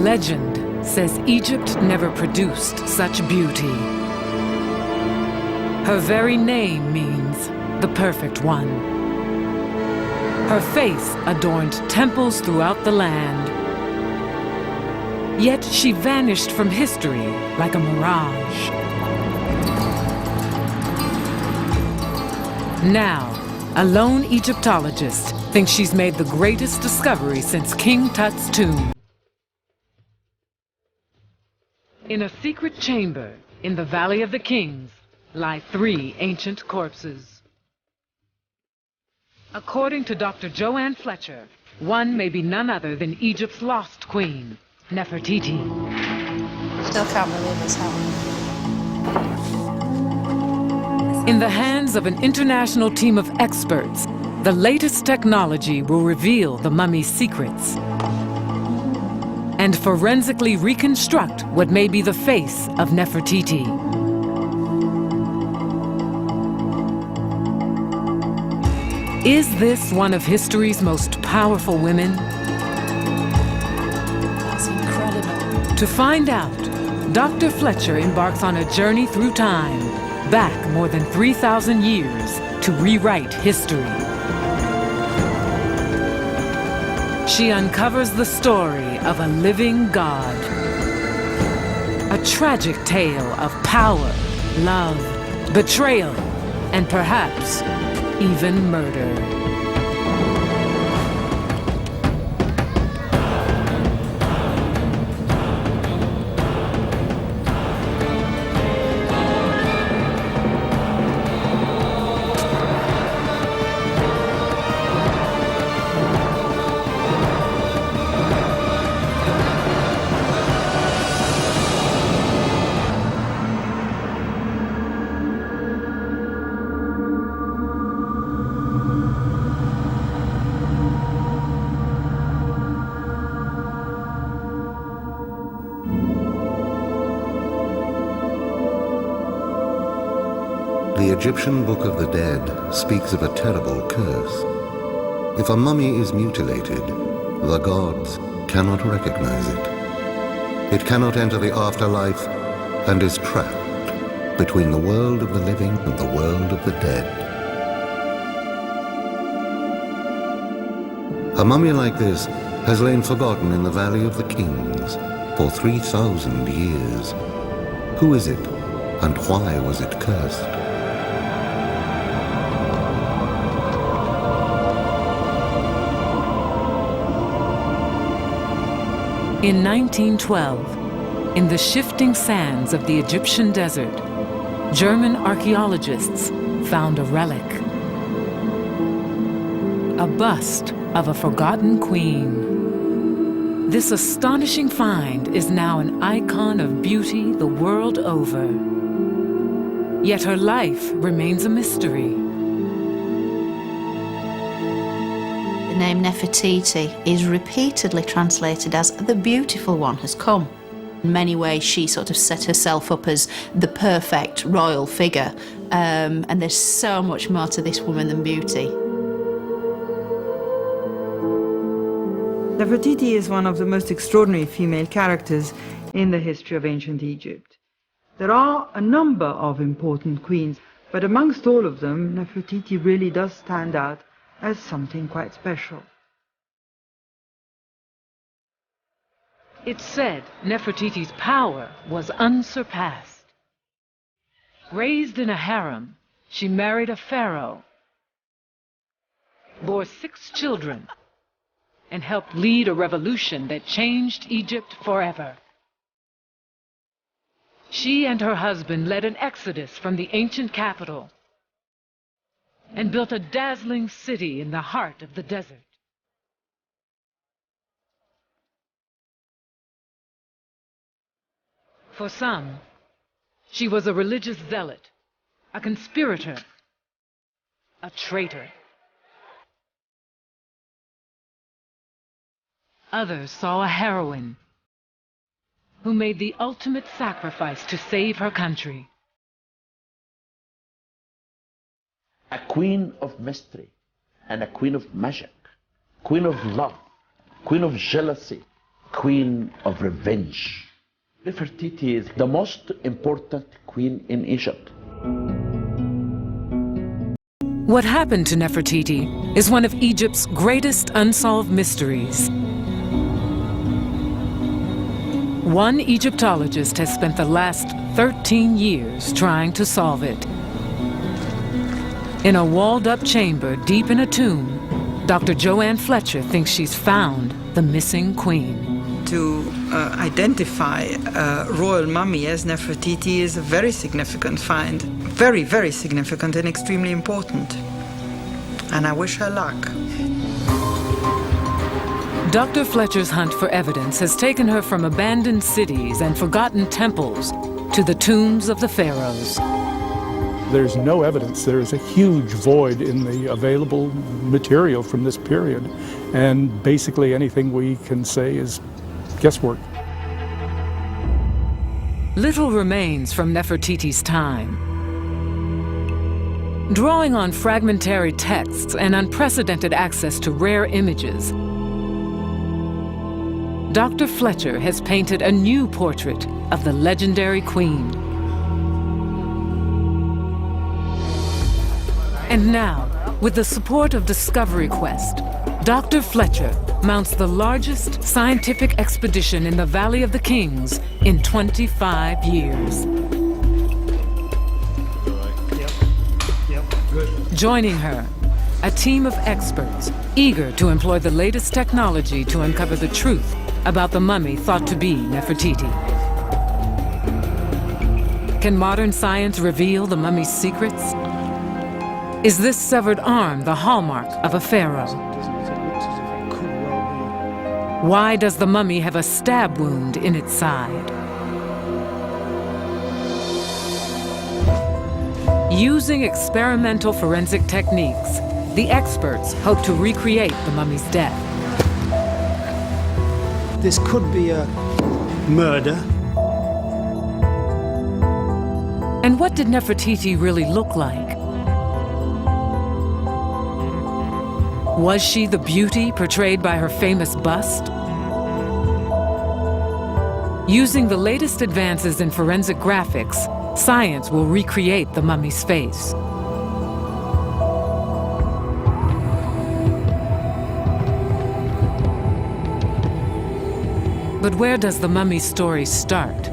Legend says Egypt never produced such beauty. Her very name means the perfect one. Her face adorned temples throughout the land. Yet she vanished from history like a mirage. Now, a lone Egyptologist thinks she's made the greatest discovery since King Tut's tomb. In a secret chamber in the Valley of the Kings lie 3 ancient corpses. According to Dr. Joann Fletcher, one may be none other than Egypt's lost queen, Nefertiti. Still can't believe this happened. In the hands of an international team of experts, the latest technology will reveal the mummy's secrets and forensically reconstruct what may be the face of Nefertiti. Is this one of history's most powerful women? That's incredible. To find out, Dr. Fletcher embarks on a journey through time, back more than 3,000 years, to rewrite history. She uncovers the story of a living god. A tragic tale of power, love, betrayal, and perhaps even murder. The Egyptian Book of the Dead speaks of a terrible curse. If a mummy is mutilated, the gods cannot recognize it. It cannot enter the afterlife and is trapped between the world of the living and the world of the dead. A mummy like this has lain forgotten in the Valley of the Kings for 3,000 years. Who is it, and why was it cursed? In 1912, in the shifting sands of the Egyptian desert, German archaeologists found a relic. A bust of a forgotten queen. This astonishing find is now an icon of beauty the world over. Yet her life remains a mystery. The name Nefertiti is repeatedly translated as the beautiful one has come. In many ways, she sort of set herself up as the perfect royal figure. And there's so much more to this woman than beauty. Nefertiti is one of the most extraordinary female characters in the history of ancient Egypt. There are a number of important queens, but amongst all of them, Nefertiti really does stand out as something quite special. It's said Nefertiti's power was unsurpassed. Raised in a harem, she married a pharaoh, bore 6 children, and helped lead a revolution that changed Egypt forever. She and her husband led an exodus from the ancient capital and built a dazzling city in the heart of the desert. For some, she was a religious zealot, a conspirator, a traitor. Others saw a heroine who made the ultimate sacrifice to save her country. A queen of mystery and a queen of magic, queen of love, queen of jealousy, queen of revenge. Nefertiti is the most important queen in Egypt. What happened to Nefertiti is one of Egypt's greatest unsolved mysteries. One Egyptologist has spent the last 13 years trying to solve it. In a walled-up chamber deep in a tomb, Dr. Joann Fletcher thinks she's found the missing queen. To identify a royal mummy as Nefertiti is a very significant find. Very, very significant and extremely important. And I wish her luck. Dr. Fletcher's hunt for evidence has taken her from abandoned cities and forgotten temples to the tombs of the pharaohs. There's no evidence. There is a huge void in the available material from this period. And basically anything we can say is guesswork. Little remains from Nefertiti's time. Drawing on fragmentary texts and unprecedented access to rare images, Dr. Fletcher has painted a new portrait of the legendary queen. And now, with the support of Discovery Quest, Dr. Fletcher mounts the largest scientific expedition in the Valley of the Kings in 25 years. Joining her, a team of experts eager to employ the latest technology to uncover the truth about the mummy thought to be Nefertiti. Can modern science reveal the mummy's secrets? Is this severed arm the hallmark of a pharaoh? Why does the mummy have a stab wound in its side? Using experimental forensic techniques, the experts hope to recreate the mummy's death. This could be a murder. And what did Nefertiti really look like? Was she the beauty portrayed by her famous bust? Using the latest advances in forensic graphics, science will recreate the mummy's face. But where does the mummy's story start?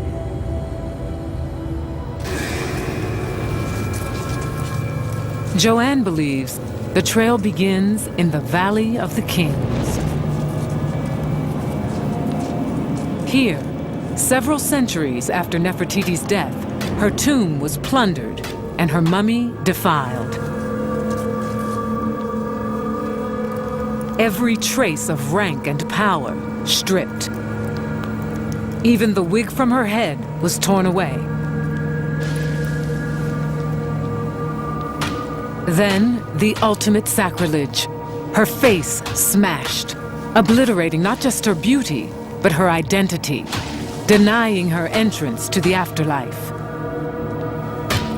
Joann believes the trail begins in the Valley of the Kings. Here, several centuries after Nefertiti's death, her tomb was plundered and her mummy defiled. Every trace of rank and power stripped. Even the wig from her head was torn away. Then, the ultimate sacrilege. Her face smashed, obliterating not just her beauty, but her identity, denying her entrance to the afterlife.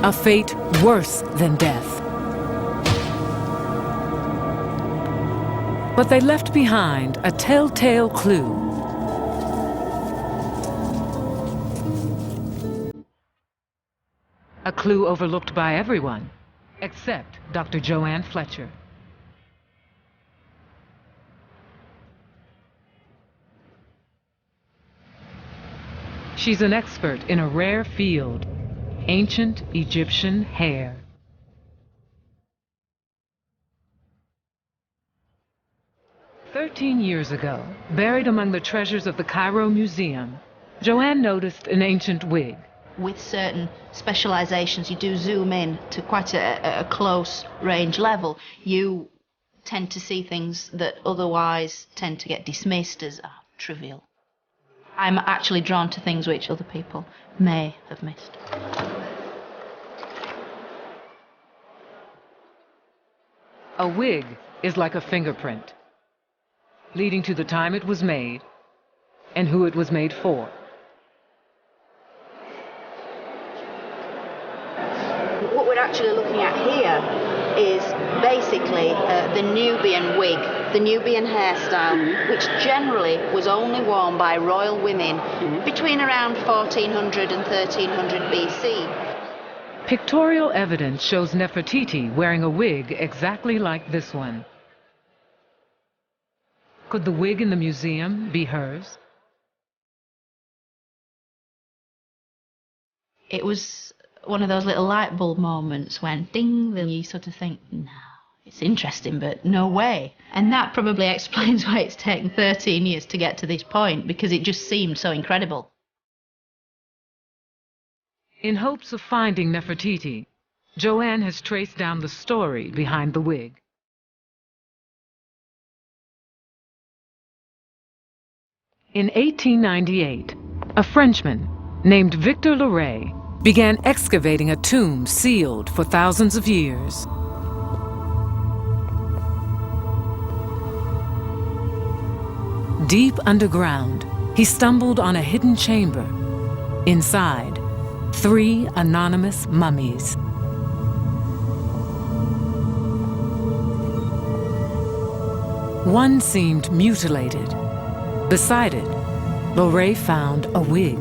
A fate worse than death. But they left behind a telltale clue. A clue overlooked by everyone, except Dr. Joann Fletcher. She's an expert in a rare field, ancient Egyptian hair. "13 years ago, buried among the treasures of the Cairo Museum, Joann noticed an ancient wig. With certain specializations, you do zoom in to quite a close range level. You tend to see things that otherwise tend to get dismissed as trivial. I'm actually drawn to things which other people may have missed. A wig is like a fingerprint, leading to the time it was made and who it was made for. What we're actually looking at here is basically the Nubian wig, the Nubian hairstyle, which generally was only worn by royal women between around 1400 and 1300 BC. Pictorial evidence shows Nefertiti wearing a wig exactly like this one. Could the wig in the museum be hers? It was one of those little light bulb moments when ding, then you sort of think, no, it's interesting, but no way. And that probably explains why it's taken 13 years to get to this point, because it just seemed so incredible. In hopes of finding Nefertiti, Joann has traced down the story behind the wig. In 1898, a Frenchman named Victor Loret began excavating a tomb sealed for thousands of years. Deep underground, he stumbled on a hidden chamber. Inside, 3 anonymous mummies. One seemed mutilated. Beside it, Loret found a wig.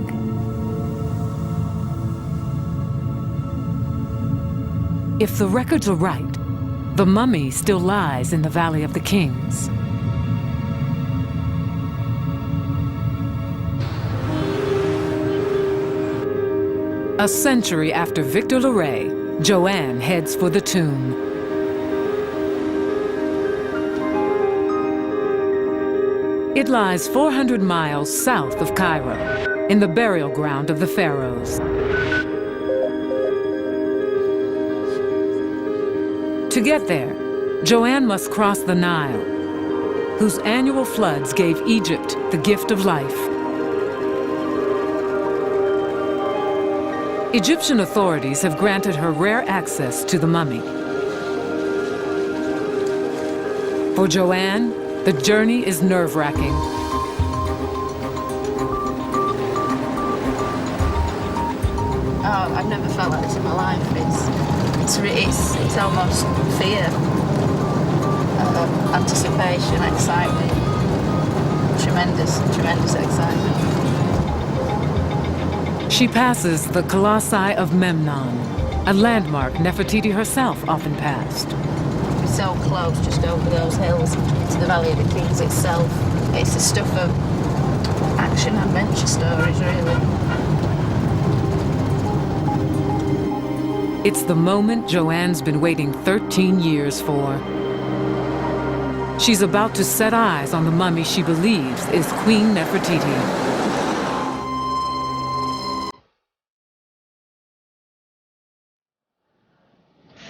If the records are right, the mummy still lies in the Valley of the Kings. A century after Victor Loret, Joann heads for the tomb. It lies 400 miles south of Cairo, in the burial ground of the pharaohs. To get there, Joann must cross the Nile, whose annual floods gave Egypt the gift of life. Egyptian authorities have granted her rare access to the mummy. For Joann, the journey is nerve-wracking. Oh, I've never felt like this in my life. It's almost fear, anticipation, excitement, tremendous excitement. She passes the Colossi of Memnon, a landmark Nefertiti herself often passed. We're so close, just over those hills, to the Valley of the Kings itself. It's the stuff of action-adventure stories, really. It's the moment Joann's been waiting 13 years for. She's about to set eyes on the mummy she believes is Queen Nefertiti.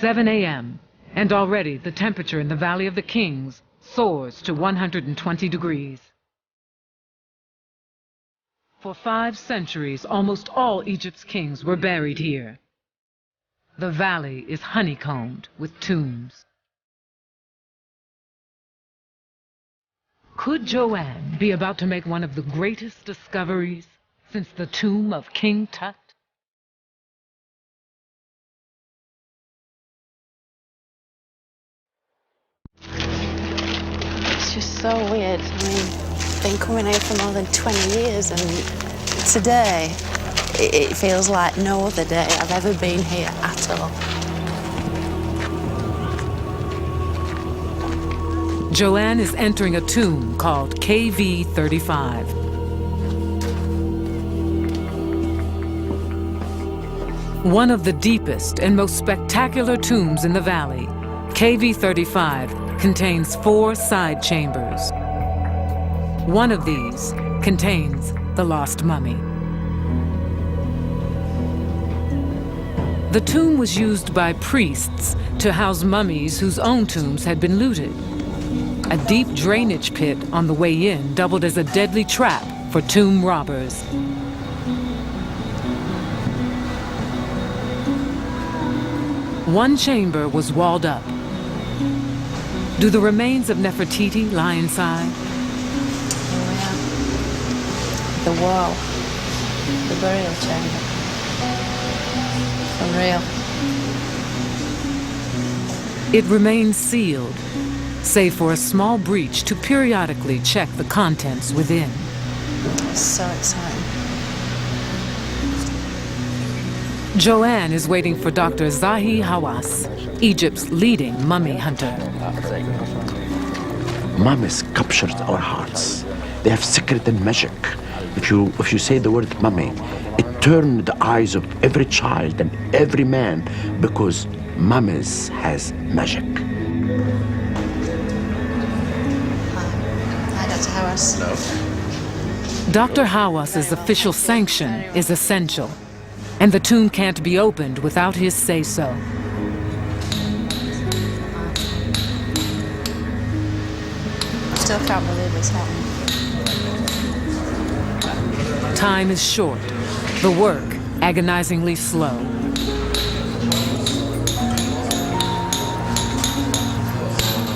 7 a.m., and already the temperature in the Valley of the Kings soars to 120 degrees. For 5 centuries, almost all Egypt's kings were buried here. The valley is honeycombed with tombs. Could Joann be about to make one of the greatest discoveries since the tomb of King Tut? It's just so weird. I mean, I've been coming here for more than 20 years, and today it feels like no other day I've ever been here at all. Joann is entering a tomb called KV35. One of the deepest and most spectacular tombs in the valley, KV35 contains 4 side chambers. One of these contains the lost mummy. The tomb was used by priests to house mummies whose own tombs had been looted. A deep drainage pit on the way in doubled as a deadly trap for tomb robbers. One chamber was walled up. Do the remains of Nefertiti lie inside? The wall, the burial chamber. Unreal. It remains sealed, save for a small breach to periodically check the contents within. So exciting. Joann is waiting for Dr. Zahi Hawass, Egypt's leading mummy hunter. Mummies captured our hearts. They have secret and magic. If you say the word mummy, it turns the eyes of every child and every man, because mummies has magic. Hi, Dr. Hawass. Dr. Hawass's official sanction is essential, and the tomb can't be opened without his say-so. Still can't believe it's happening. Time is short, the work agonizingly slow.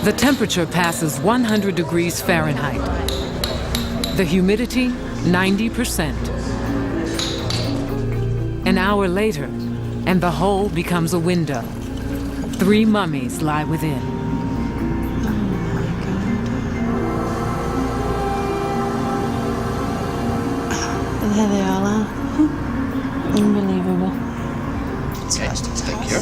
The temperature passes 100 degrees Fahrenheit. The humidity, 90%. An hour later, and the hole becomes a window. 3 mummies lie within. There they all are. Unbelievable. Thank you.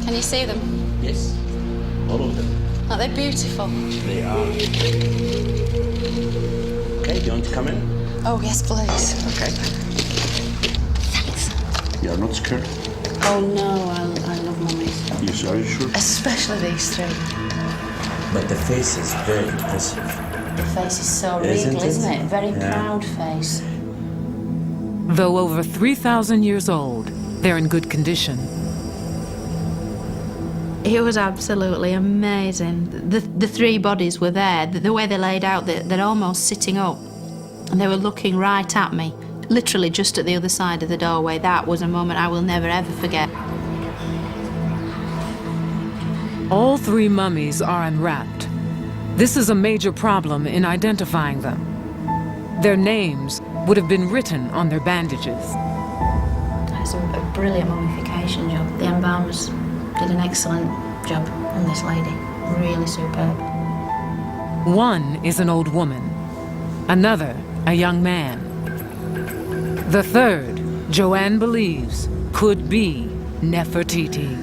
Can you see them? Yes, all of them. Oh, they're beautiful. They are. Okay, do you want to come in? Oh, yes, please. Okay. Thanks. You are not scared? Oh, no, I love mummies. Are you sure? Especially these 3. But the face is very impressive. The face is so Isn't regal, it? isn't it? Very Yeah. proud face. Though over 3,000 years old, they're in good condition. It was absolutely amazing. The 3 bodies were there. The way they laid out, they're almost sitting up. And they were looking right at me, literally just at the other side of the doorway. That was a moment I will never, ever forget. All 3 mummies are unwrapped. This is a major problem in identifying them. Their names would have been written on their bandages. That's a brilliant mummification job. The embalmers did an excellent job on this lady. Really superb. One is an old woman, another a young man. The third, Joann believes, could be Nefertiti.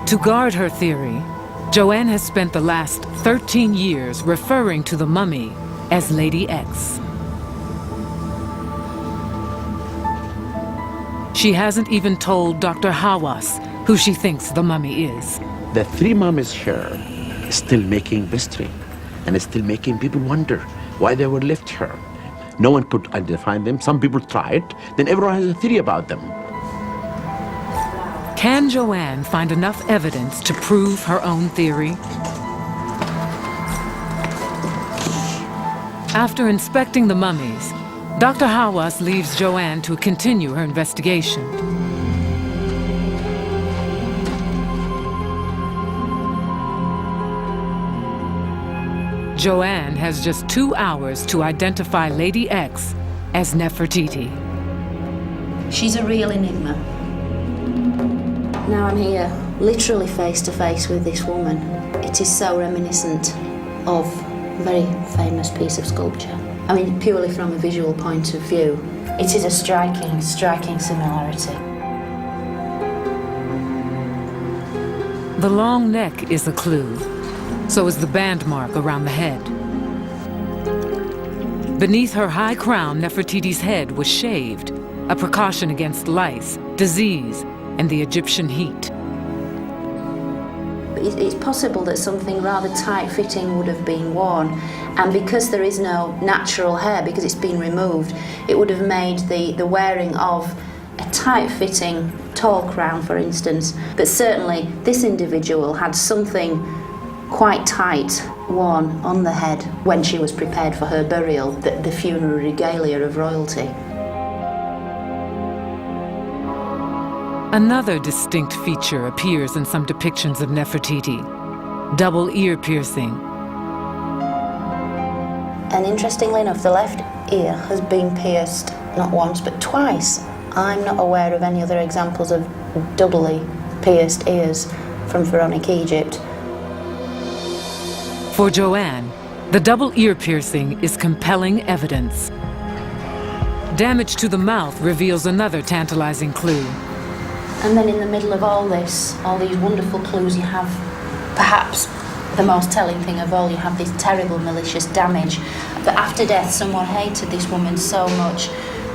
To guard her theory, Joann has spent the last 13 years referring to the mummy as Lady X. She hasn't even told Dr. Hawass who she thinks the mummy is. The 3 mummies here is still making mystery, and is still making people wonder why they were left here. No one could identify them. Some people tried, then everyone has a theory about them. Can Joann find enough evidence to prove her own theory? After inspecting the mummies, Dr. Hawass leaves Joann to continue her investigation. Joann has just 2 hours to identify Lady X as Nefertiti. She's a real enigma. Now I'm here, literally face to face with this woman. It is so reminiscent of a very famous piece of sculpture. I mean, purely from a visual point of view, it is a striking similarity. The long neck is a clue. So is the band mark around the head. Beneath her high crown, Nefertiti's head was shaved, a precaution against lice, disease, and the Egyptian heat. It's possible that something rather tight-fitting would have been worn, and because there is no natural hair, because it's been removed, it would have made the wearing of a tight-fitting tall crown, for instance. But certainly this individual had something quite tight worn on the head when she was prepared for her burial, the funeral regalia of royalty. Another distinct feature appears in some depictions of Nefertiti: double ear piercing, And interestingly enough, the left ear has been pierced not once but twice. I'm not aware of any other examples of doubly pierced ears from pharaonic Egypt. For Joann, the double ear piercing is compelling evidence. Damage to the mouth reveals another tantalizing clue. And then in the middle of all this, all these wonderful clues, you have perhaps the most telling thing of all, you have this terrible malicious damage. That after death, someone hated this woman so much,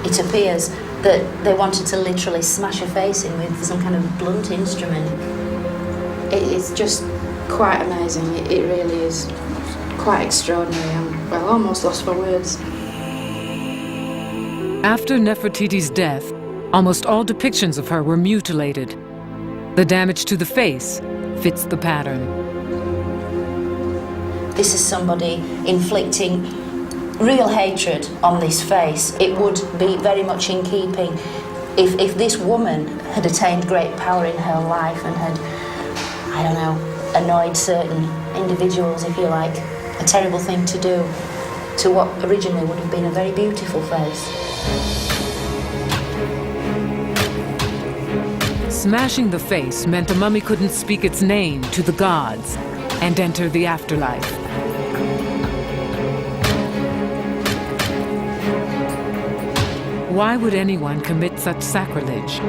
it appears, that they wanted to literally smash her face in with some kind of blunt instrument. It's just quite amazing. It really is quite extraordinary. I'm, well, almost lost for words. After Nefertiti's death, almost all depictions of her were mutilated. The damage to the face fits the pattern. This is somebody inflicting real hatred on this face. It would be very much in keeping if this woman had attained great power in her life and had, I don't know, annoyed certain individuals, if you like, a terrible thing to do to what originally would have been a very beautiful face. Smashing the face meant the mummy couldn't speak its name to the gods and enter the afterlife. Why would anyone commit such sacrilege?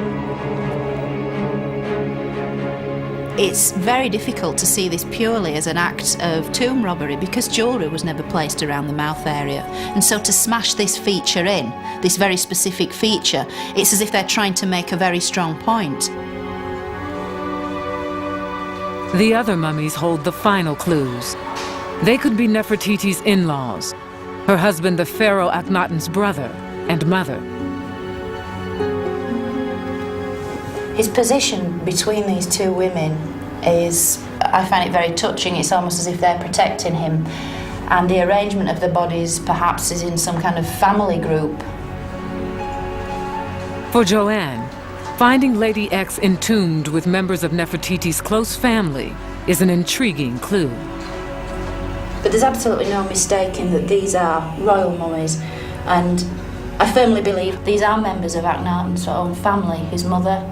It's very difficult to see this purely as an act of tomb robbery because jewellery was never placed around the mouth area. And so to smash this feature in, this very specific feature, it's as if they're trying to make a very strong point. The other mummies hold the final clues. They could be Nefertiti's in-laws, her husband the Pharaoh Akhenaten's brother and mother. His position between these two women is, I find it very touching. It's almost as if they're protecting him. And the arrangement of the bodies perhaps is in some kind of family group. For Joann, finding Lady X entombed with members of Nefertiti's close family is an intriguing clue. But there's absolutely no mistaking that these are royal mummies. And I firmly believe these are members of Akhenaten's own family, his mother,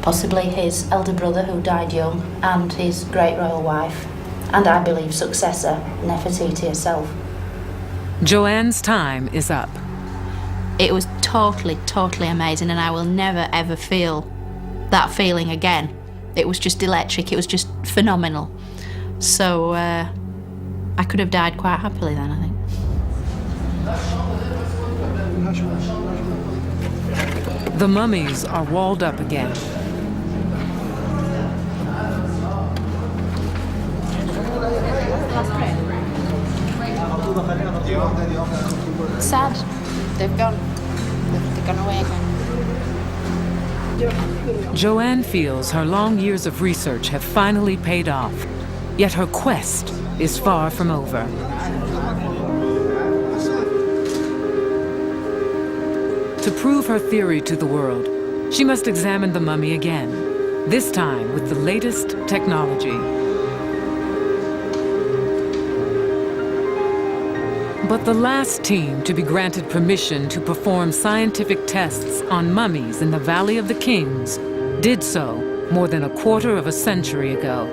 possibly his elder brother who died young, and his great royal wife, and I believe successor, Nefertiti herself. Joann's time is up. It was totally, totally amazing, and I will never ever feel that feeling again. It was just electric, it was just phenomenal. So I could have died quite happily then, I think. The mummies are walled up again. Sad. They've gone. They've gone away again. Joann feels her long years of research have finally paid off, yet her quest is far from over. To prove her theory to the world, she must examine the mummy again, this time with the latest technology. But the last team to be granted permission to perform scientific tests on mummies in the Valley of the Kings did so more than a quarter of a century ago.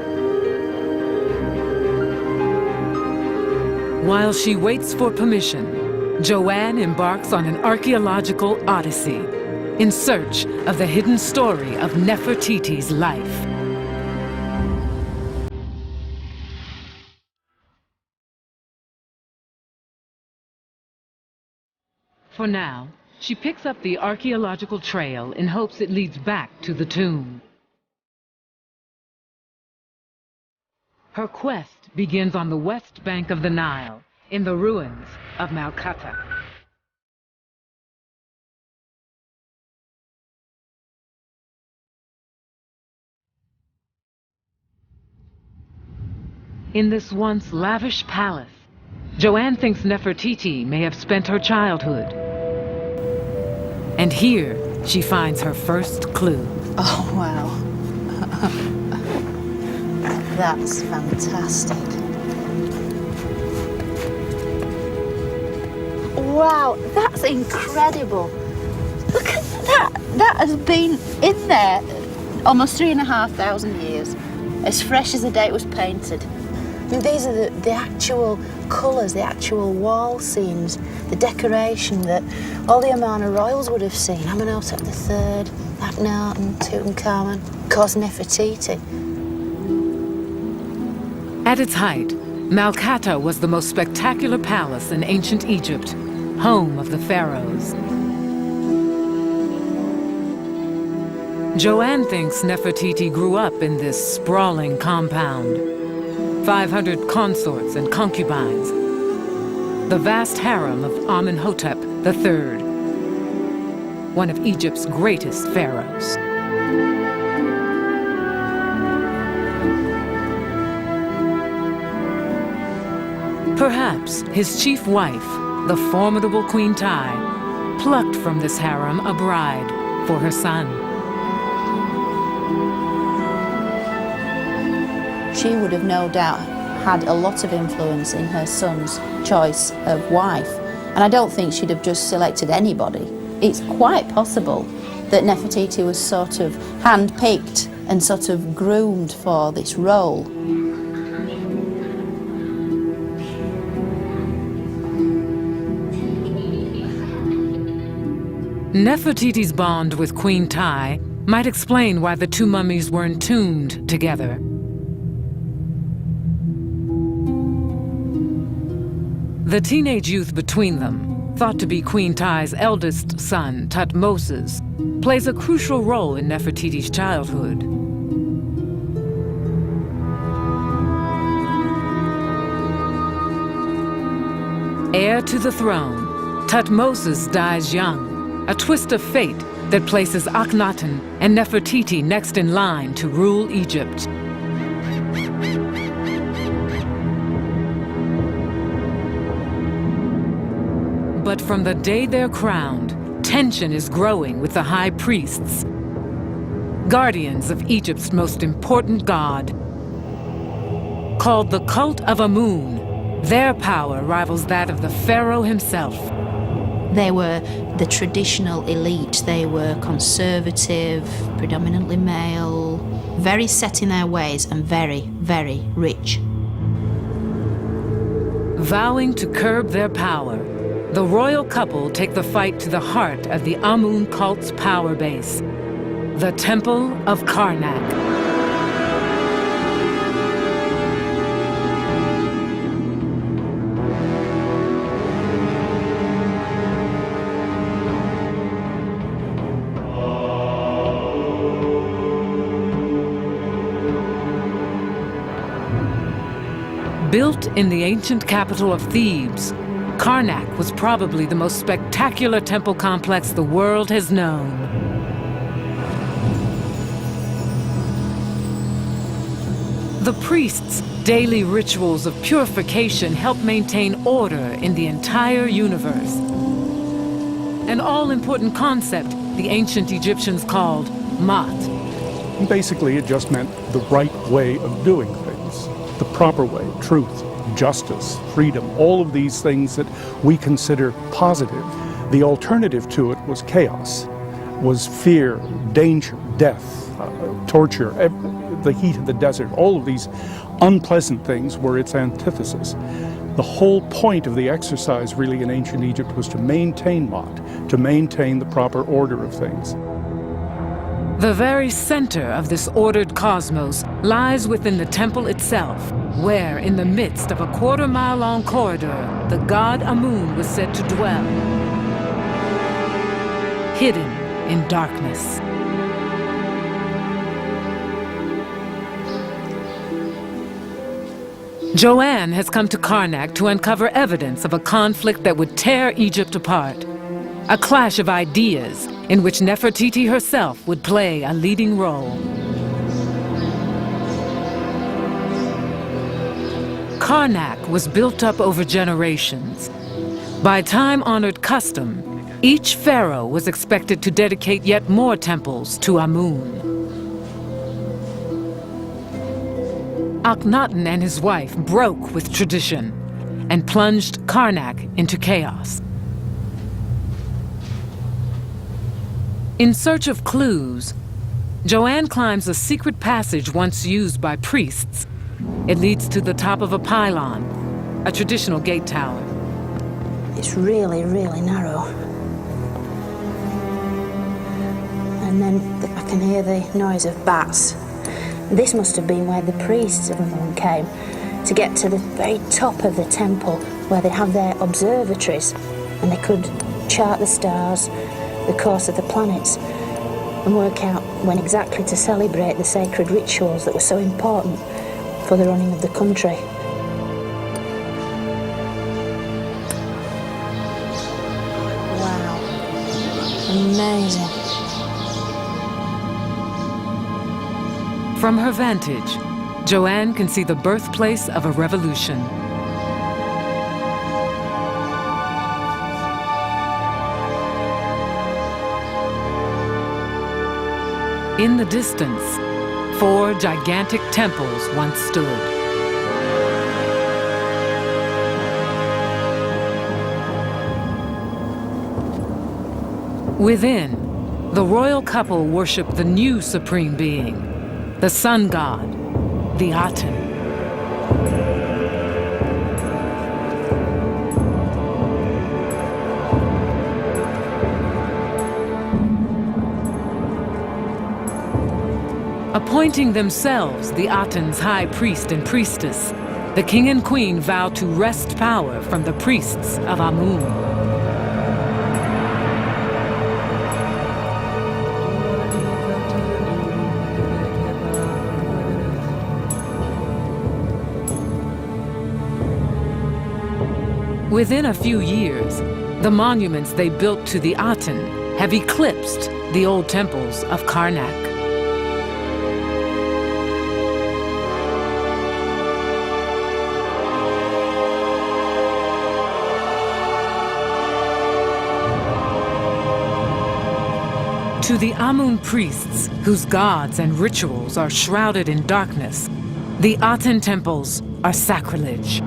While she waits for permission, Joann embarks on an archaeological odyssey in search of the hidden story of Nefertiti's life. For now, she picks up the archaeological trail in hopes it leads back to the tomb. Her quest begins on the west bank of the Nile, in the ruins of Malkata. In this once lavish palace, Joann thinks Nefertiti may have spent her childhood. And here, she finds her first clue. Oh, wow. That's fantastic. Wow, that's incredible. Look at that. That has been in there almost 3,500 years, as fresh as the day it was painted. And these are the actual colours, the actual wall scenes, the decoration that all the Amarna royals would have seen. Amenhotep III, Akhenaten, Tutankhamun, of course Nefertiti. At its height, Malkata was the most spectacular palace in ancient Egypt, home of the pharaohs. Joann thinks Nefertiti grew up in this sprawling compound. 500 consorts and concubines. The vast harem of Amenhotep III, one of Egypt's greatest pharaohs. Perhaps his chief wife, the formidable Queen Tai, plucked from this harem a bride for her son. She would have no doubt had a lot of influence in her son's choice of wife. And I don't think she'd have just selected anybody. It's quite possible that Nefertiti was sort of hand-picked and sort of groomed for this role. Nefertiti's bond with Queen Tai might explain why the two mummies were entombed together. The teenage youth between them, thought to be Queen Tai's eldest son, Thutmoses, plays a crucial role in Nefertiti's childhood. Heir to the throne, Thutmoses dies young, a twist of fate that places Akhenaten and Nefertiti next in line to rule Egypt. But from the day they're crowned, tension is growing with the high priests, guardians of Egypt's most important god. Called the cult of Amun, their power rivals that of the pharaoh himself. They were the traditional elite. They were conservative, predominantly male, very set in their ways and very, very rich. Vowing to curb their power, the royal couple take the fight to the heart of the Amun cult's power base, the Temple of Karnak. Built in the ancient capital of Thebes, Karnak was probably the most spectacular temple complex the world has known. The priests' daily rituals of purification help maintain order in the entire universe. An all-important concept the ancient Egyptians called Mat. Basically, it just meant the right way of doing things, the proper way, truth, justice, freedom, all of these things that we consider positive. The alternative to it was chaos, was fear, danger, death, torture, the heat of the desert. All of these unpleasant things were its antithesis. The whole point of the exercise really in ancient Egypt was to maintain Mat, to maintain the proper order of things. The very center of this ordered cosmos lies within the temple itself, where, in the midst of a quarter-mile-long corridor, the god Amun was said to dwell, hidden in darkness. Joann has come to Karnak to uncover evidence of a conflict that would tear Egypt apart. A clash of ideas in which Nefertiti herself would play a leading role. Karnak was built up over generations. By time-honored custom, each pharaoh was expected to dedicate yet more temples to Amun. Akhenaten and his wife broke with tradition and plunged Karnak into chaos. In search of clues, Joann climbs a secret passage once used by priests. It leads to the top of a pylon, a traditional gate tower. It's really, really narrow. And then I can hear the noise of bats. This must have been where the priests of Amun came to get to the very top of the temple where they have their observatories and they could chart the stars, the course of the planets, and work out when exactly to celebrate the sacred rituals that were so important for the running of the country. Wow. Amazing. From her vantage, Joann can see the birthplace of a revolution. In the distance, 4 gigantic temples once stood. Within, the royal couple worshiped the new supreme being, the sun god, the Aten. Appointing themselves the Aten's high priest and priestess, the king and queen vowed to wrest power from the priests of Amun. Within a few years, the monuments they built to the Aten have eclipsed the old temples of Karnak. To the Amun priests, whose gods and rituals are shrouded in darkness, the Aten temples are sacrilege.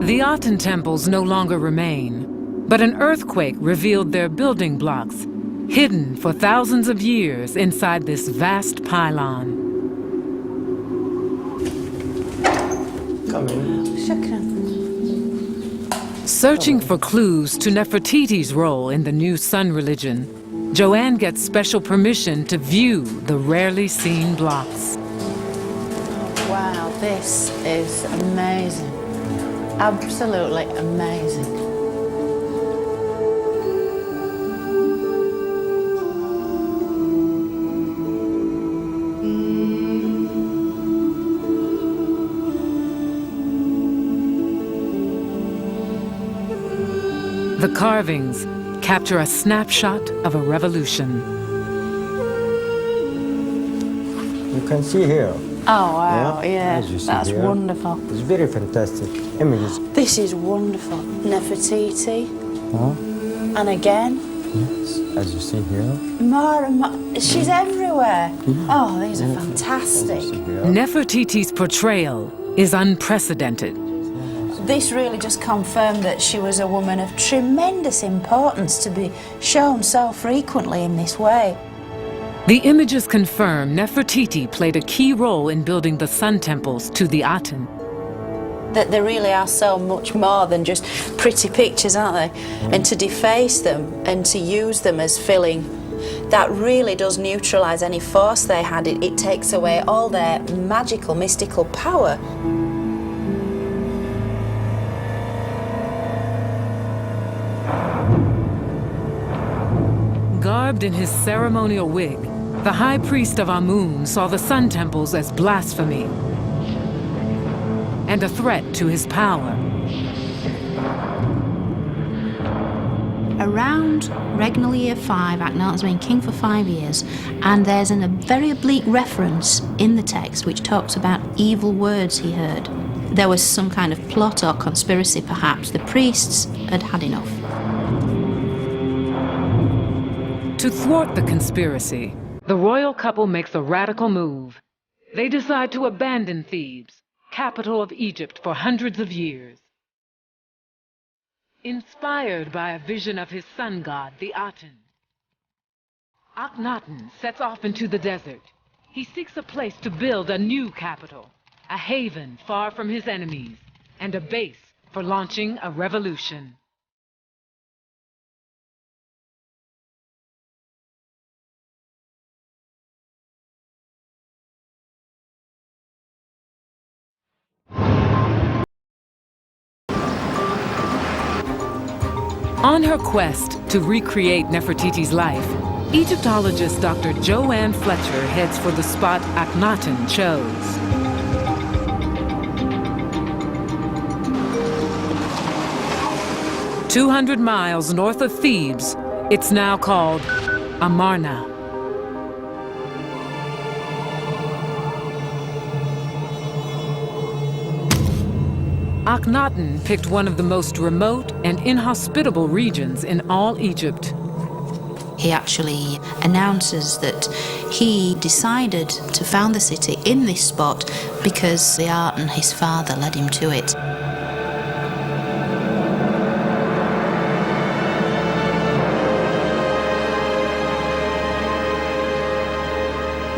The Aten temples no longer remain, but an earthquake revealed their building blocks, hidden for thousands of years inside this vast pylon. Come in. Searching for clues to Nefertiti's role in the new sun religion, Joann gets special permission to view the rarely seen blocks. Wow, this is amazing. Absolutely amazing. The carvings capture a snapshot of a revolution. You can see here. Oh wow, yeah, as you see that's here. wonderful. It's very fantastic images. This is wonderful. Nefertiti. Huh? And again. Yes, as you see here. More and more. She's everywhere. Oh, these are fantastic. As you see here. Nefertiti's portrayal is unprecedented. This really just confirmed that she was a woman of tremendous importance to be shown so frequently in this way. The images confirm Nefertiti played a key role in building the sun temples to the Aten. That they really are so much more than just pretty pictures, aren't they? And to deface them and to use them as filling, that really does neutralise any force they had. It takes away all their magical, mystical power. Garbed in his ceremonial wig, the high priest of Amun saw the sun temples as blasphemy and a threat to his power. Around regnal year 5, Akhenaten's been king for 5 years, and there's a very oblique reference in the text which talks about evil words he heard. There was some kind of plot or conspiracy, perhaps. The priests had had enough. To thwart the conspiracy, the royal couple makes a radical move. They decide to abandon Thebes capital of Egypt for hundreds of years. Inspired by a vision of his sun god, the Aten, Akhenaten sets off into the desert. He seeks a place to build a new capital, a haven far from his enemies, and a base for launching a revolution. On her quest to recreate Nefertiti's life, Egyptologist Dr. Joann Fletcher heads for the spot Akhenaten chose. "200 miles north of Thebes, it's now called Amarna." Akhenaten picked one of the most remote and inhospitable regions in all Egypt. He actually announces that he decided to found the city in this spot because the art and his father led him to it.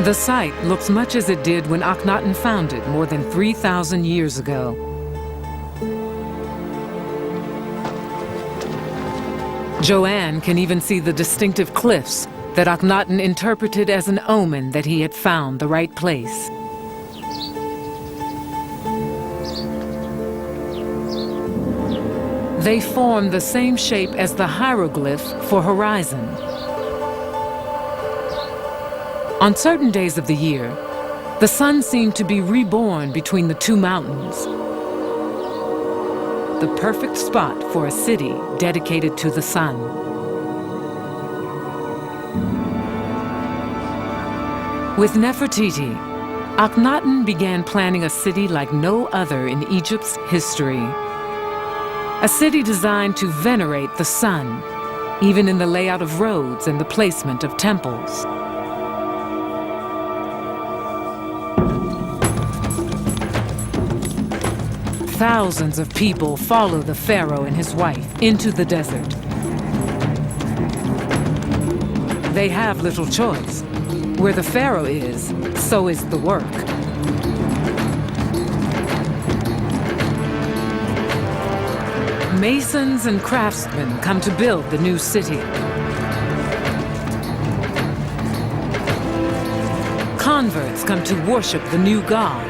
The site looks much as it did when Akhenaten found it more than 3,000 years ago. Joann can even see the distinctive cliffs that Akhenaten interpreted as an omen that he had found the right place. They form the same shape as the hieroglyph for horizon. On certain days of the year, the sun seemed to be reborn between the two mountains. The perfect spot for a city dedicated to the sun. With Nefertiti, Akhenaten began planning a city like no other in Egypt's history. A city designed to venerate the sun, even in the layout of roads and the placement of temples. Thousands of people follow the Pharaoh and his wife into the desert. They have little choice. Where the Pharaoh is, so is the work. Masons and craftsmen come to build the new city. Converts come to worship the new god.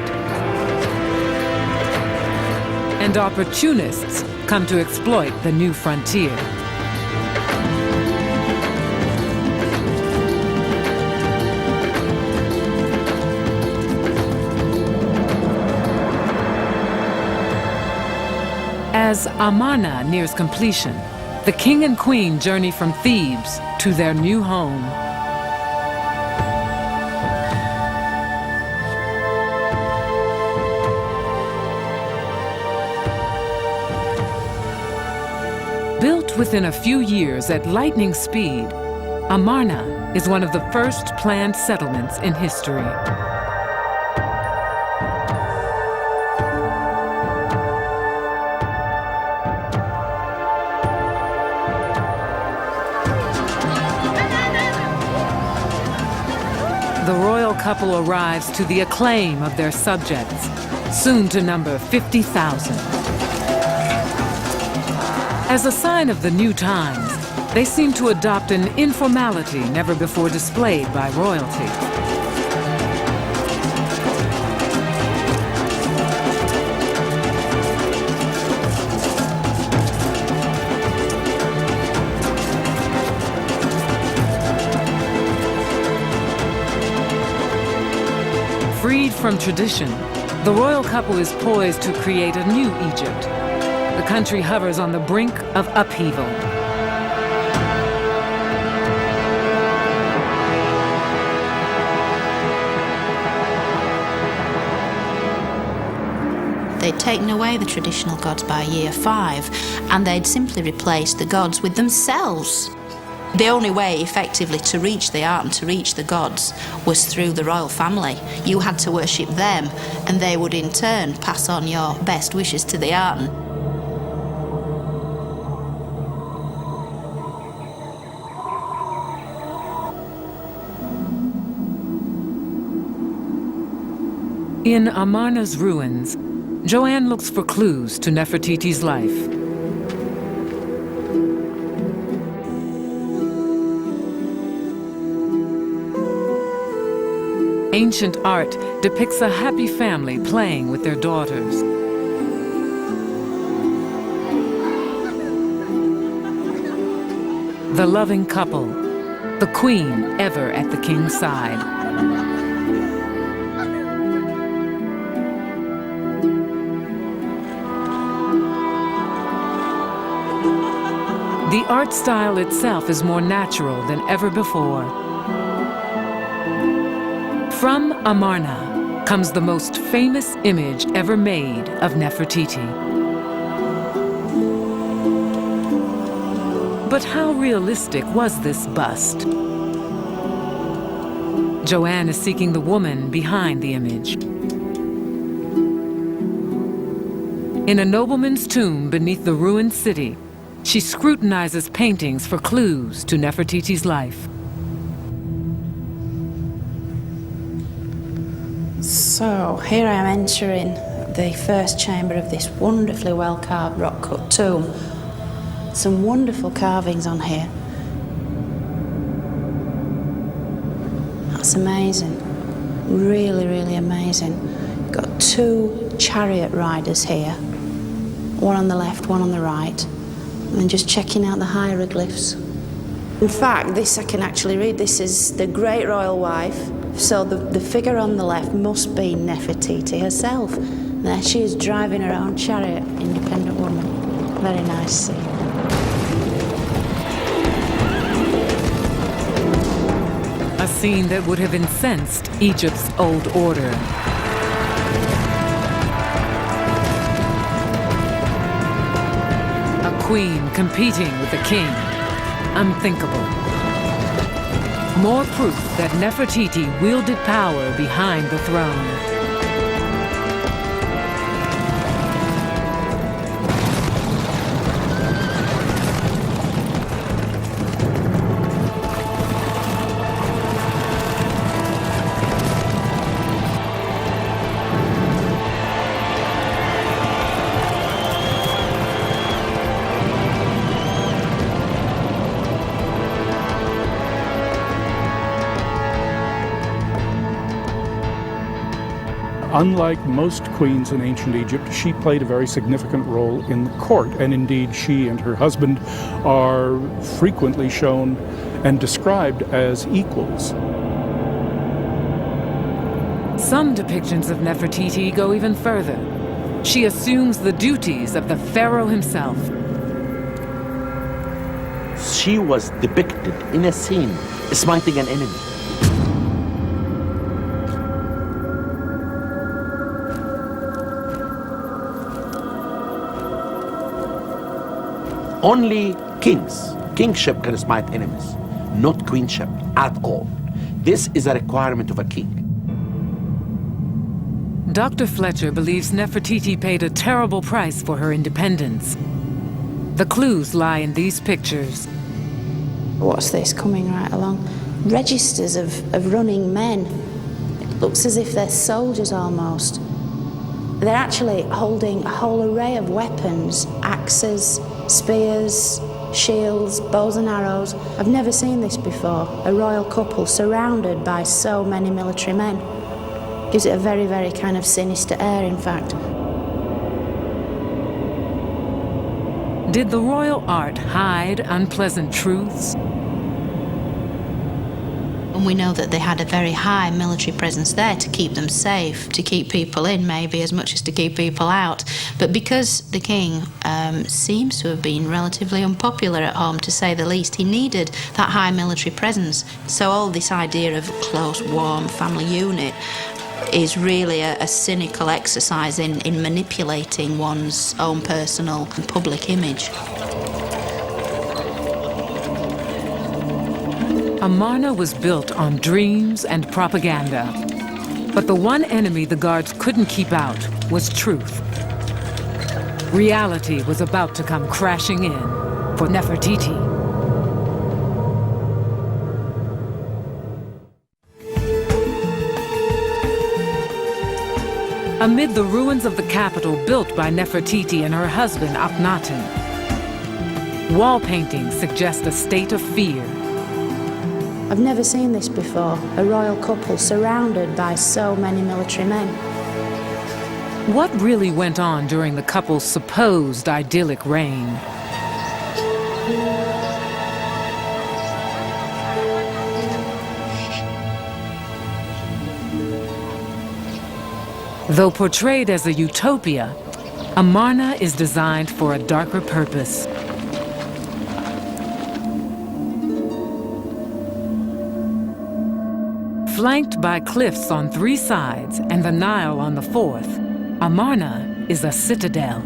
And opportunists come to exploit the new frontier. As Amarna nears completion, the king and queen journey from Thebes to their new home. Built within a few years at lightning speed, Amarna is one of the first planned settlements in history. The royal couple arrives to the acclaim of their subjects, soon to number 50,000. As a sign of the new times, they seem to adopt an informality never before displayed by royalty. Freed from tradition, the royal couple is poised to create a new Egypt. The country hovers on the brink of upheaval. They'd taken away the traditional gods by year 5, and they'd simply replaced the gods with themselves. The only way, effectively, to reach the art and to reach the gods was through the royal family. You had to worship them, and they would in turn pass on your best wishes to the art. In Amarna's ruins, Joann looks for clues to Nefertiti's life. Ancient art depicts a happy family playing with their daughters. The loving couple, the queen ever at the king's side. The art style itself is more natural than ever before. From Amarna comes the most famous image ever made of Nefertiti. But how realistic was this bust? Joann is seeking the woman behind the image. In a nobleman's tomb beneath the ruined city, she scrutinizes paintings for clues to Nefertiti's life. So here I am entering the first chamber of this wonderfully well-carved rock-cut tomb. Some wonderful carvings on here. That's amazing. Really, really amazing. Got two chariot riders here. One on the left, one on the right. And just checking out the hieroglyphs. In fact, this I can actually read. This is the great royal wife. So the figure on the left must be Nefertiti herself. There she is driving her own chariot, independent woman. Very nice scene. A scene that would have incensed Egypt's old order. Queen competing with the king. Unthinkable. More proof that Nefertiti wielded power behind the throne. Unlike most queens in ancient Egypt, she played a very significant role in the court, and indeed she and her husband are frequently shown and described as equals. Some depictions of Nefertiti go even further. She assumes the duties of the Pharaoh himself. She was depicted in a scene smiting an enemy. Only kingship can smite enemies, not queenship at all. This is a requirement of a king. Dr. Fletcher believes Nefertiti paid a terrible price for her independence. The clues lie in these pictures. What's this coming right along? Registers of running men. It looks as if they're soldiers almost. They're actually holding a whole array of weapons, axes, spears, shields, bows and arrows. I've never seen this before. A royal couple surrounded by so many military men. Gives it a very, very kind of sinister air, in fact. Did the royal art hide unpleasant truths? And we know that they had a very high military presence there to keep them safe, to keep people in maybe as much as to keep people out. But because the king seems to have been relatively unpopular at home, to say the least, he needed that high military presence. So all this idea of close, warm family unit is really a cynical exercise in manipulating one's own personal and public image. Amarna was built on dreams and propaganda. But the one enemy the guards couldn't keep out was truth. Reality was about to come crashing in for Nefertiti. Amid the ruins of the capital built by Nefertiti and her husband Akhenaten, wall paintings suggest a state of fear. I've never seen this before, a royal couple surrounded by so many military men. What really went on during the couple's supposed idyllic reign? Though portrayed as a utopia, Amarna is designed for a darker purpose. Flanked by cliffs on 3 sides and the Nile on the 4th, Amarna is a citadel.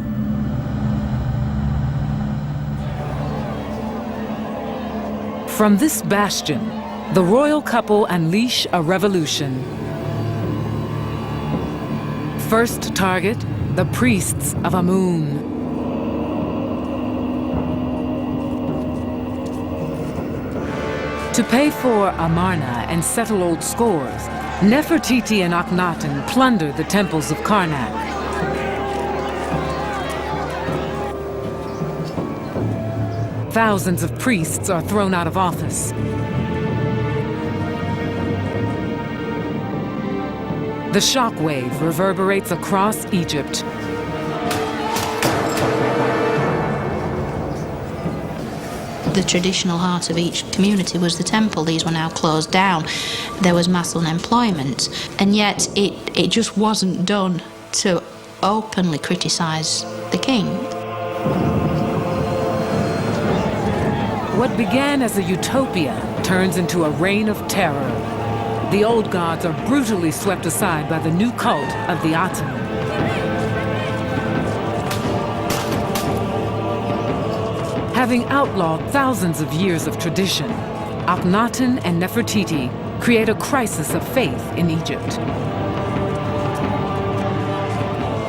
From this bastion, the royal couple unleash a revolution. First target, the priests of Amun. To pay for Amarna and settle old scores, Nefertiti and Akhenaten plunder the temples of Karnak. Thousands of priests are thrown out of office. The shockwave reverberates across Egypt. The traditional heart of each community was the temple. These were now closed down. There was mass unemployment, and yet it just wasn't done to openly criticise the king. What began as a utopia turns into a reign of terror. The old gods are brutally swept aside by the new cult of the Aten. Having outlawed thousands of years of tradition, Akhenaten and Nefertiti create a crisis of faith in Egypt.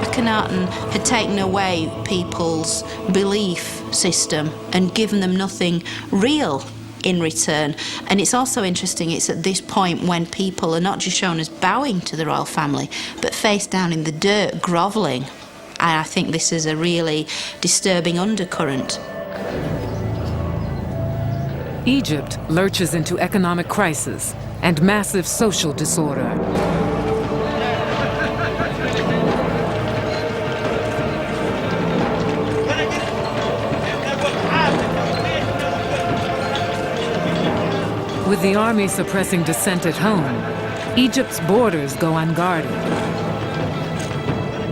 Akhenaten had taken away people's belief system and given them nothing real in return. And it's also interesting, it's at this point when people are not just shown as bowing to the royal family, but face down in the dirt, grovelling. And I think this is a really disturbing undercurrent. Egypt lurches into economic crisis and massive social disorder. With the army suppressing dissent at home, Egypt's borders go unguarded.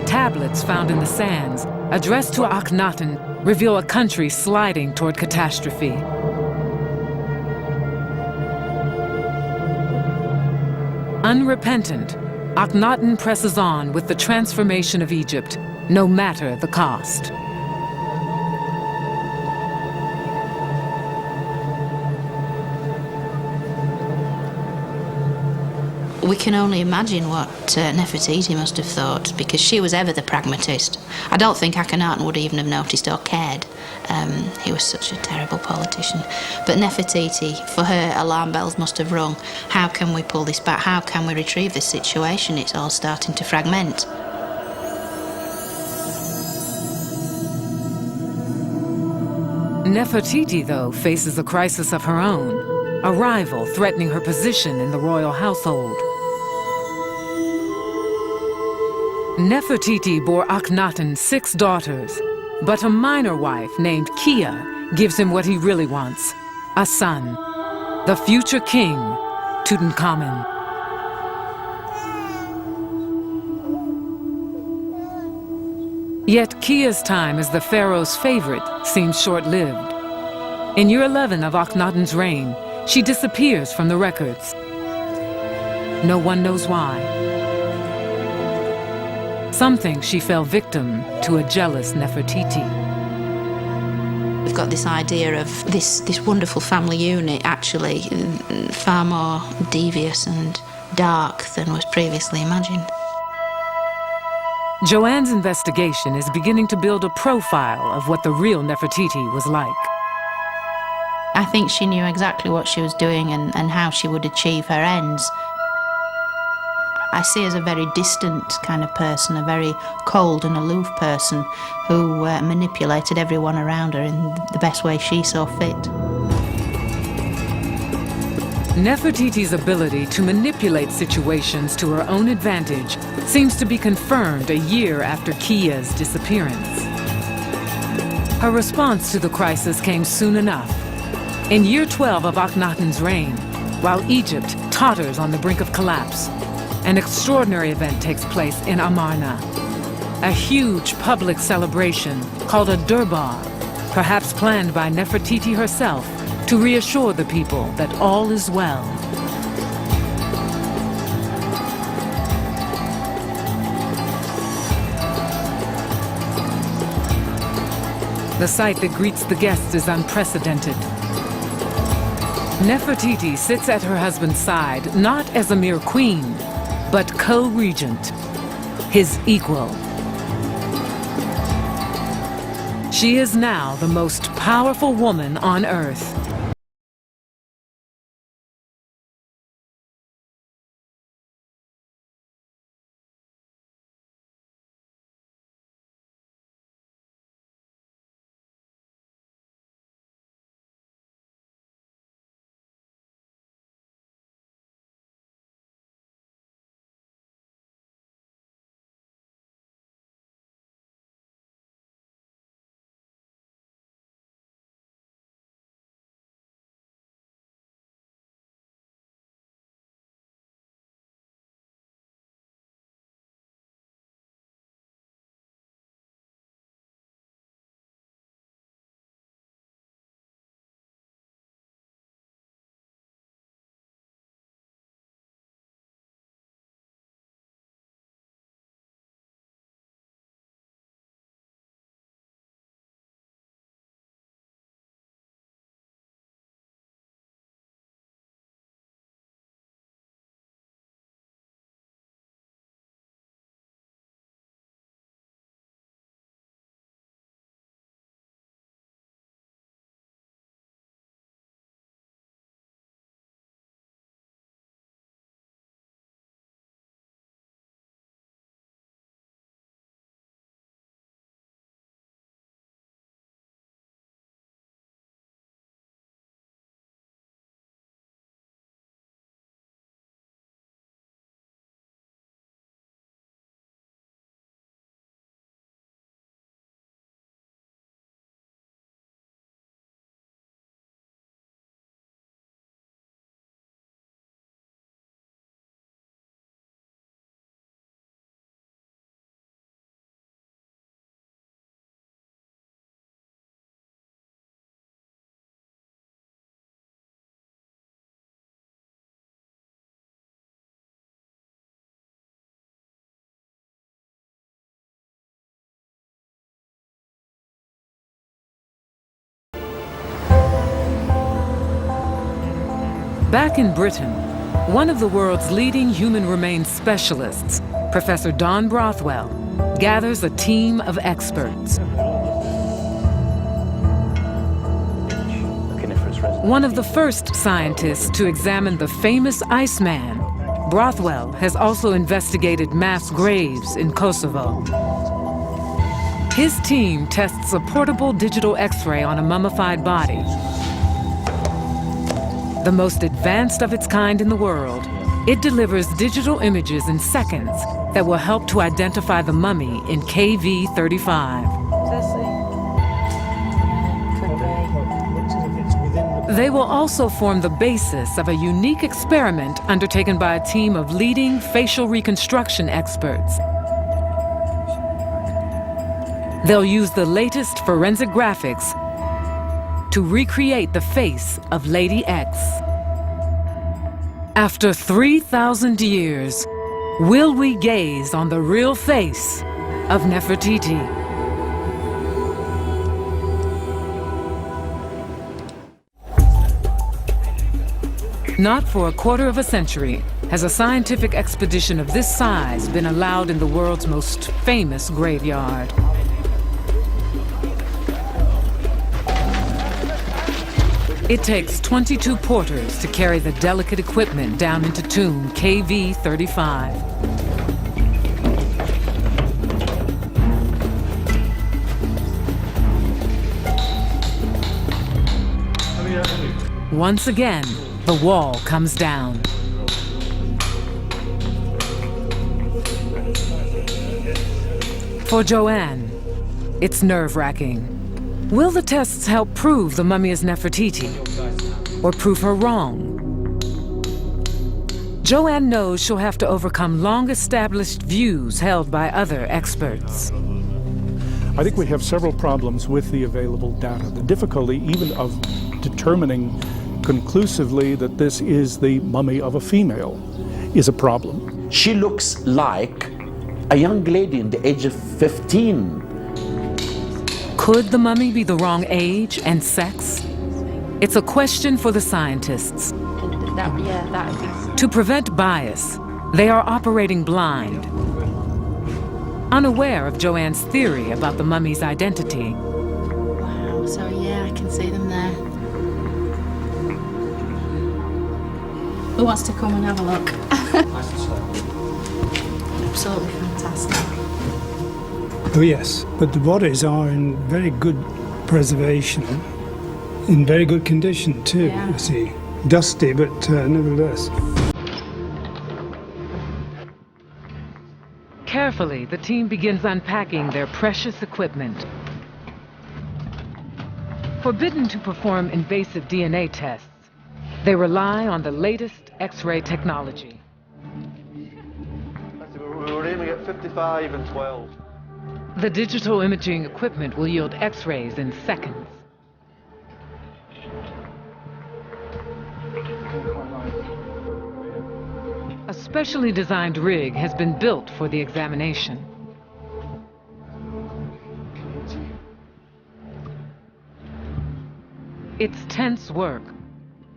Tablets found in the sands, addressed to Akhenaten, reveal a country sliding toward catastrophe. Unrepentant, Akhenaten presses on with the transformation of Egypt, no matter the cost. We can only imagine what Nefertiti must have thought, because she was ever the pragmatist. I don't think Akhenaten would even have noticed or cared. He was such a terrible politician. But Nefertiti, for her, alarm bells must have rung. How can we pull this back? How can we retrieve this situation? It's all starting to fragment. Nefertiti, though, faces a crisis of her own, a rival threatening her position in the royal household. Nefertiti bore Akhenaten 6 daughters, but a minor wife named Kia gives him what he really wants, a son, the future king, Tutankhamun. Yet Kia's time as the pharaoh's favorite seems short-lived. In year 11 of Akhenaten's reign, she disappears from the records. No one knows why. Some think she fell victim to a jealous Nefertiti. We've got this idea of this wonderful family unit actually far more devious and dark than was previously imagined. Joann's investigation is beginning to build a profile of what the real Nefertiti was like. I think she knew exactly what she was doing and how she would achieve her ends. I see her as a very distant kind of person, a very cold and aloof person who manipulated everyone around her in the best way she saw fit. Nefertiti's ability to manipulate situations to her own advantage seems to be confirmed a year after Kia's disappearance. Her response to the crisis came soon enough. In year 12 of Akhenaten's reign, while Egypt totters on the brink of collapse, an extraordinary event takes place in Amarna. A huge public celebration called a Durbar, perhaps planned by Nefertiti herself, to reassure the people that all is well. The sight that greets the guests is unprecedented. Nefertiti sits at her husband's side not as a mere queen, but co-regent, his equal. She is now the most powerful woman on earth. Back in Britain, one of the world's leading human remains specialists, Professor Don Brothwell, gathers a team of experts. One of the first scientists to examine the famous Iceman, Brothwell has also investigated mass graves in Kosovo. His team tests a portable digital X-ray on a mummified body. The most advanced of its kind in the world, it delivers digital images in seconds that will help to identify the mummy in KV35. They will also form the basis of a unique experiment undertaken by a team of leading facial reconstruction experts. They'll use the latest forensic graphics to recreate the face of Lady X. After 3,000 years, will we gaze on the real face of Nefertiti? Not for a quarter of a century has a scientific expedition of this size been allowed in the world's most famous graveyard. It takes 22 porters to carry the delicate equipment down into tomb KV-35. Once again, the wall comes down. For Joann, it's nerve-wracking. Will the tests help prove the mummy is Nefertiti, or prove her wrong? Joann knows she'll have to overcome long-established views held by other experts. I think we have several problems with the available data. The difficulty even of determining conclusively that this is the mummy of a female is a problem. She looks like a young lady in the age of 15. Could the mummy be the wrong age and sex? It's a question for the scientists. To prevent bias, they are operating blind, unaware of Joann's theory about the mummy's identity. Wow, so yeah, I can see them there. Who wants to come and have a look? Absolutely fantastic. Oh yes, but the bodies are in very good preservation, in very good condition too, Yeah. you see. Dusty, but nevertheless. Carefully, the team begins unpacking their precious equipment. Forbidden to perform invasive DNA tests, they rely on the latest X-ray technology. We're aiming at 55 and 12. The digital imaging equipment will yield X-rays in seconds. A specially designed rig has been built for the examination. It's tense work.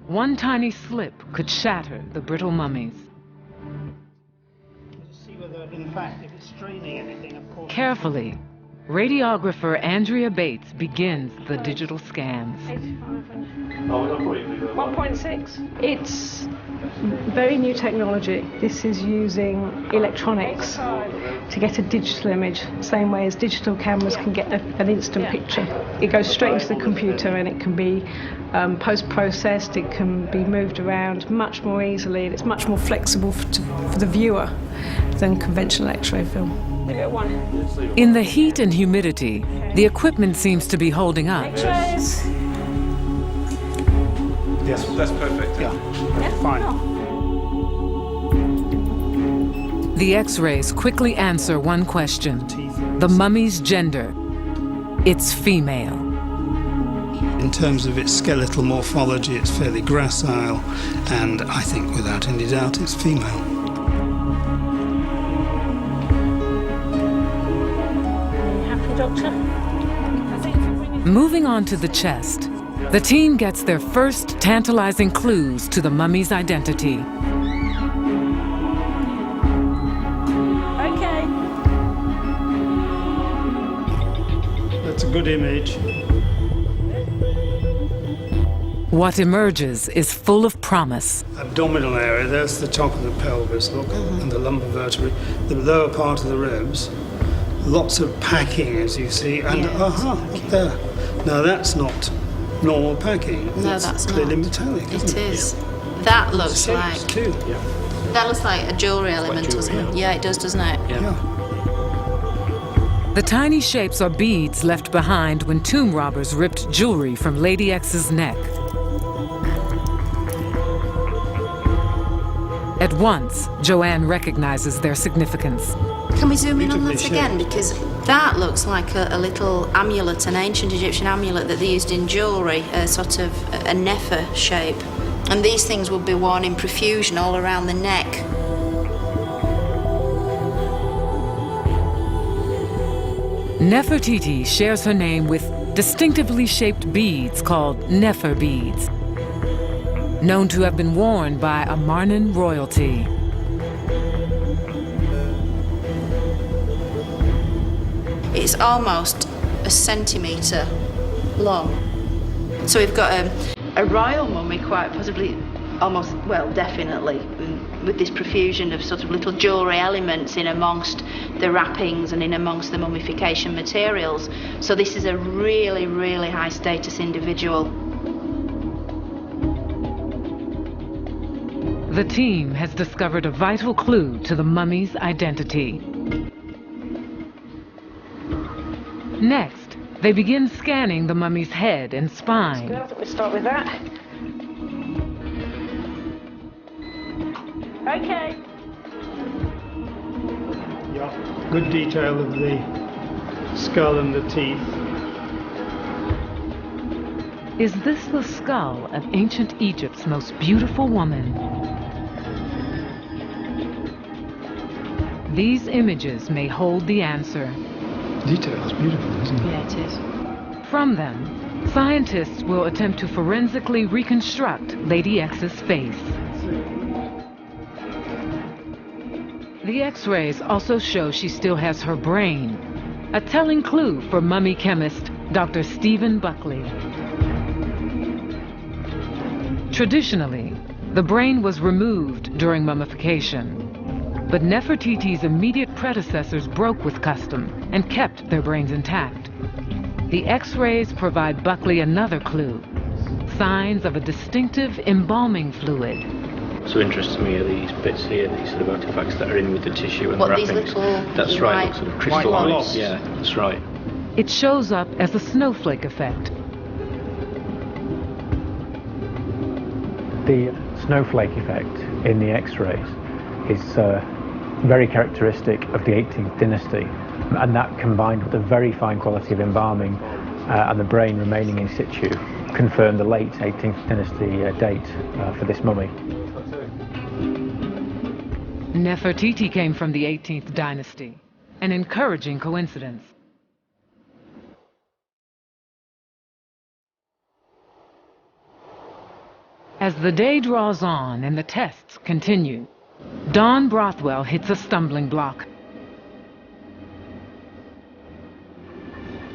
One tiny slip could shatter the brittle mummies. See whether, in fact, if it's straining anything, of course. Carefully, radiographer Andrea Bates begins the digital scans. 1.6. It's very new technology. This is using electronics to get a digital image, same way as digital cameras can get an instant picture. It goes straight into the computer and it can be post-processed, it can be moved around much more easily, and it's much more flexible for the viewer than conventional X-ray film. In the heat and humidity, the equipment seems to be holding up. X-rays. Yes, That's perfect. yeah, fine. The X-rays quickly answer one question: the mummy's gender. It's female. In terms of its skeletal morphology, it's fairly gracile, and I think without any doubt it's female. Happy, Doctor? Moving on to the chest, the team gets their first tantalizing clues to the mummy's identity. Okay. That's a good image. What emerges is full of promise. Abdominal area, there's the top of the pelvis, look, and the lumbar vertebrae, the lower part of the ribs. Lots of packing, as you see, and up there. Now that's not normal packing. No, that's clearly not. metallic, isn't it? It is. That looks Shapes like too. that looks like a jewellery element, doesn't it? Yeah, it does, doesn't it? Yeah. The tiny shapes are beads left behind when tomb robbers ripped jewelry from Lady X's neck. At once, Joann recognizes their significance. Can we zoom in on that Beautifully again? shaped. Because that looks like a little amulet, an ancient Egyptian amulet that they used in jewellery, a sort of a Nefer shape. And these things would be worn in profusion all around the neck. Nefertiti shares her name with distinctively shaped beads called Nefer beads. known to have been worn by Amarnan royalty. It's almost a centimetre long. So we've got a royal mummy, quite possibly, almost, well, definitely, with this profusion of sort of little jewellery elements in amongst the wrappings and in amongst the mummification materials. So this is a really, really high status individual. The team has discovered a vital clue to the mummy's identity. Next, they begin scanning the mummy's head and spine. Let's start with that. Okay. Yeah, good detail of the skull and the teeth. Is this the skull of ancient Egypt's most beautiful woman? These images may hold the answer. Detail is beautiful, isn't it? Yeah, it is. From them, scientists will attempt to forensically reconstruct Lady X's face. The X-rays also show she still has her brain, a telling clue for mummy chemist Dr. Stephen Buckley. Traditionally, the brain was removed during mummification, but Nefertiti's immediate predecessors broke with custom and kept their brains intact. The X-rays provide Buckley another clue, signs of a distinctive embalming fluid. So interesting to me are these bits here, these sort of artifacts that are in with the tissue and what, the wrappings. these little that's right, sort of crystallized. Yeah, that's right. It shows up as a snowflake effect. The snowflake effect in the X-rays is very characteristic of the 18th dynasty, and that combined with the very fine quality of embalming and the brain remaining in situ confirmed the late 18th dynasty date for this mummy. Nefertiti came from the 18th dynasty, an encouraging coincidence. As the day draws on and the tests continue, Don Brothwell hits a stumbling block.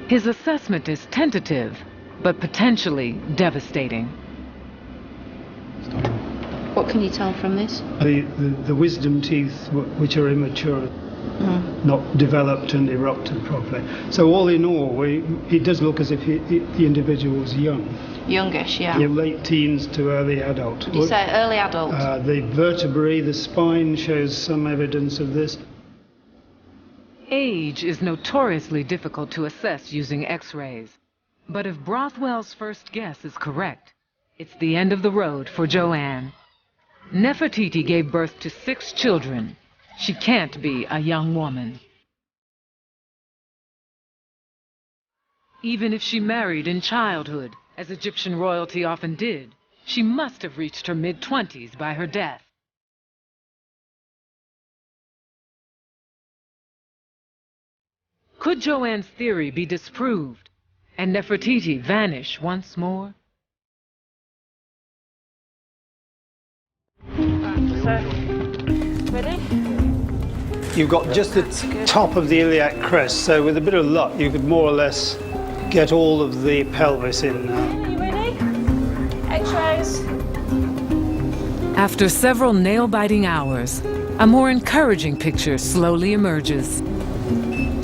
His assessment is tentative, but potentially devastating. What can you tell from this? The wisdom teeth, which are immature, not developed and erupted properly. So all in all, it does look as if the individual was young. Youngish, yeah. Late teens to early adult. Did you say early adult? The vertebrae, the spine shows some evidence of this. Age is notoriously difficult to assess using X-rays. But if Brothwell's first guess is correct, it's the end of the road for Joann. Nefertiti gave birth to 6 children. She can't be a young woman. Even if she married in childhood, as Egyptian royalty often did, she must have reached her mid-20s by her death. Could Joann's theory be disproved and Nefertiti vanish once more? Ready? You've got just the top of the iliac crest, so with a bit of luck you could more or less get all of the pelvis in now. Are you ready? X-rays. After several nail-biting hours, a more encouraging picture slowly emerges.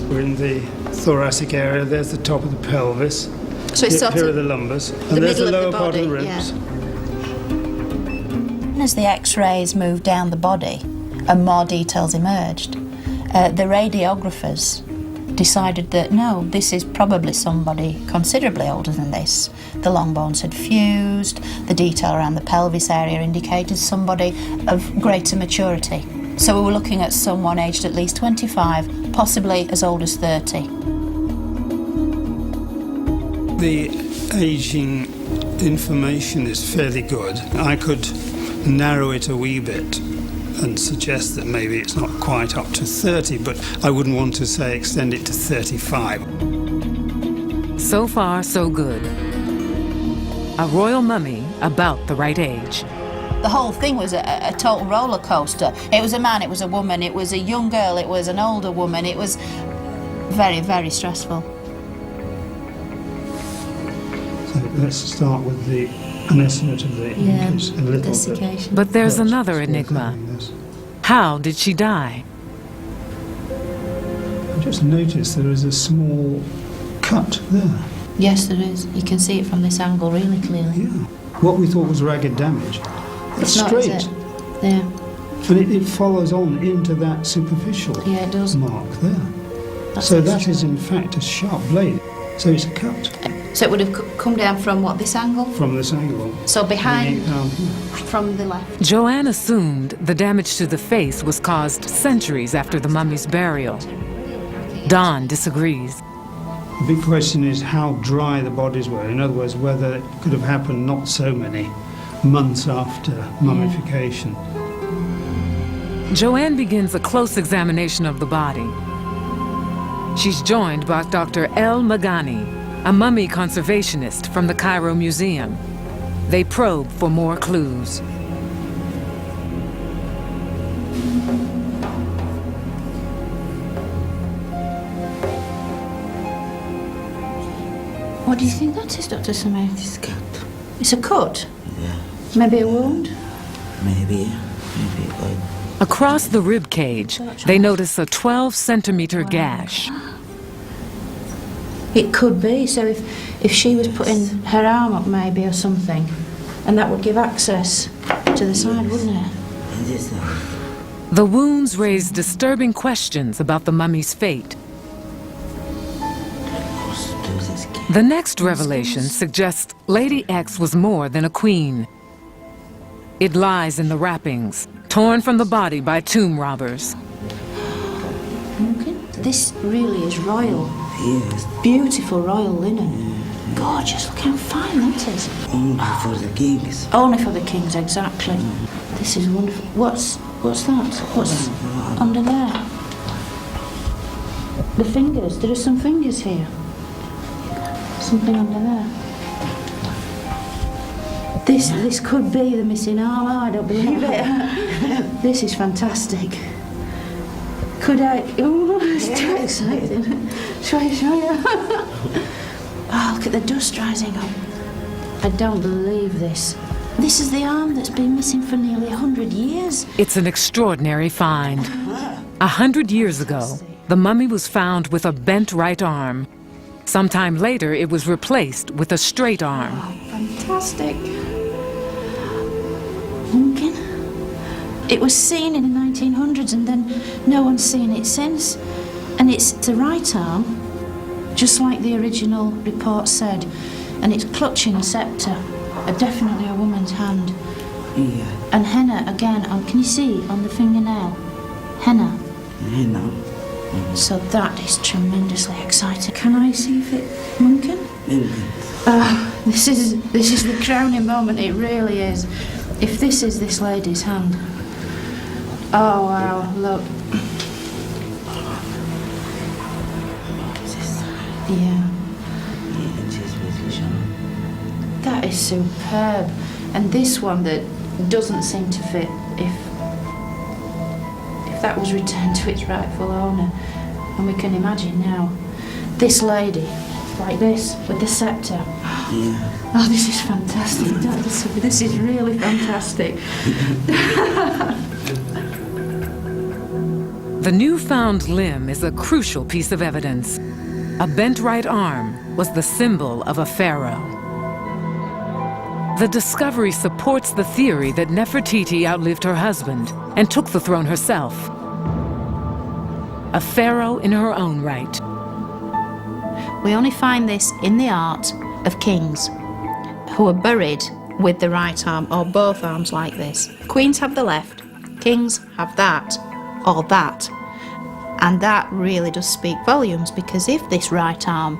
We're in the thoracic area, there's the top of the pelvis. So it's sort here of are the lumbers, and there's the lower part of the ribs. Yeah. As the X-rays moved down the body and more details emerged, the radiographers decided that no, this is probably somebody considerably older than this. The long bones had fused, the detail around the pelvis area indicated somebody of greater maturity. So we were looking at someone aged at least 25, possibly as old as 30. The aging information is fairly good. I could narrow it a wee bit and suggest that maybe it's not quite up to 30, but I wouldn't want to say extend it to 35. So far, so good. A royal mummy about the right age. The whole thing was a total roller coaster. It was a man, it was a woman, it was a young girl, it was an older woman. It was very, very stressful. So let's start with an estimate of the injuries, a little bit. But there's another enigma. How did she die? I just noticed there is a small cut there. Yes, there is. You can see it from this angle really clearly. Yeah. What we thought was ragged damage. It's not, straight. is it? Yeah. And it follows on into that superficial it does. mark there. So that is in fact a sharp blade. So it's a cut. So it would have come down from what, this angle? From this angle. So behind, down here. from the left. Joann assumed the damage to the face was caused centuries after the mummy's burial. Don disagrees. The big question is how dry the bodies were. In other words, whether it could have happened not so many months after mummification. Joann begins a close examination of the body. She's joined by Dr. El-Medina, a mummy conservationist from the Cairo Museum. They probe for more clues. What do you think that is, Dr. Samir? It's a cut. It's a cut? Yeah. Maybe a wound? Maybe. Across the rib cage, they notice a 12-centimeter gash. It could be. So if she was putting her arm up maybe or something, and that would give access to the side, wouldn't it? The wounds raise disturbing questions about the mummy's fate. The next revelation suggests Lady X was more than a queen. It lies in the wrappings, torn from the body by tomb robbers. This really is royal. Yes. Beautiful royal linen. Gorgeous, look how fine that is. Only for the kings. Only for the kings, exactly. This is wonderful. What's that? What's under there? The fingers. There are some fingers here. Something under there. This could be the missing arm. Oh, I don't believe it. This is fantastic. Could I? Oh, it's too exciting. Show you. Oh, look at the dust rising up. I don't believe this. This is the arm that's been missing for nearly 100 years. It's an extraordinary find. 100 years ago, the mummy was found with a bent right arm. Sometime later, it was replaced with a straight arm. Oh, fantastic. Mumkin. It was seen in the 1900s and then no one's seen it since. And it's the right arm, just like the original report said. And it's clutching a scepter, definitely a woman's hand. Yeah. And henna again, can you see on the fingernail? Henna. Henna. So that is tremendously exciting. Can I see if it, Mumkin? This is the crowning moment, it really is. If this is this lady's hand. Oh wow, look. Yeah. That is superb. And this one that doesn't seem to fit, if that was returned to its rightful owner. And we can imagine now, this lady, like this, with the scepter. Yeah. Oh, this is fantastic. This is really fantastic. The newfound limb is a crucial piece of evidence. A bent right arm was the symbol of a pharaoh. The discovery supports the theory that Nefertiti outlived her husband and took the throne herself. A pharaoh in her own right. We only find this in the art of kings who are buried with the right arm or both arms like this. Queens have the left, kings have that or that. And that really does speak volumes, because if this right arm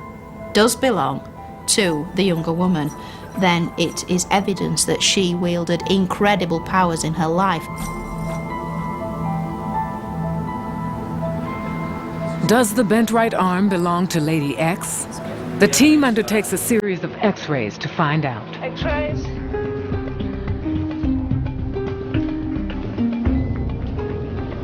does belong to the younger woman, then it is evidence that she wielded incredible powers in her life. Does the bent right arm belong to Lady X? The team undertakes a series of X-rays to find out. X-rays.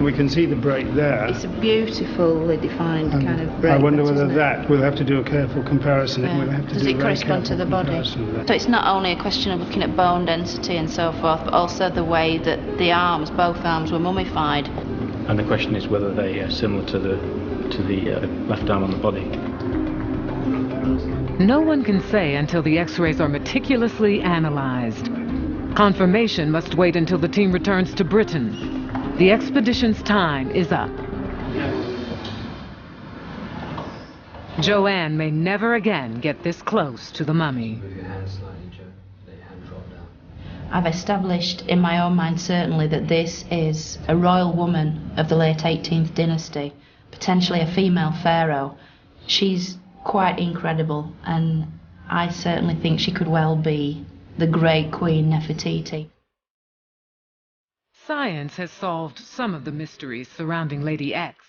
We can see the break there. It's a beautifully defined kind of break. I wonder whether isn't it? that, we'll have to do a careful comparison. Yeah. We'll have to Does do it a very correspond to careful the body? comparison of that. So it's not only a question of looking at bone density and so forth, but also the way that the arms, both arms, were mummified. And the question is whether they are similar to the left arm on the body. No one can say until the X-rays are meticulously analyzed. Confirmation must wait until the team returns to Britain. The expedition's time is up. Joann may never again get this close to the mummy. I've established in my own mind certainly that this is a royal woman of the late 18th dynasty, potentially a female pharaoh. She's quite incredible, and I certainly think she could well be the great Queen Nefertiti. Science has solved some of the mysteries surrounding Lady X,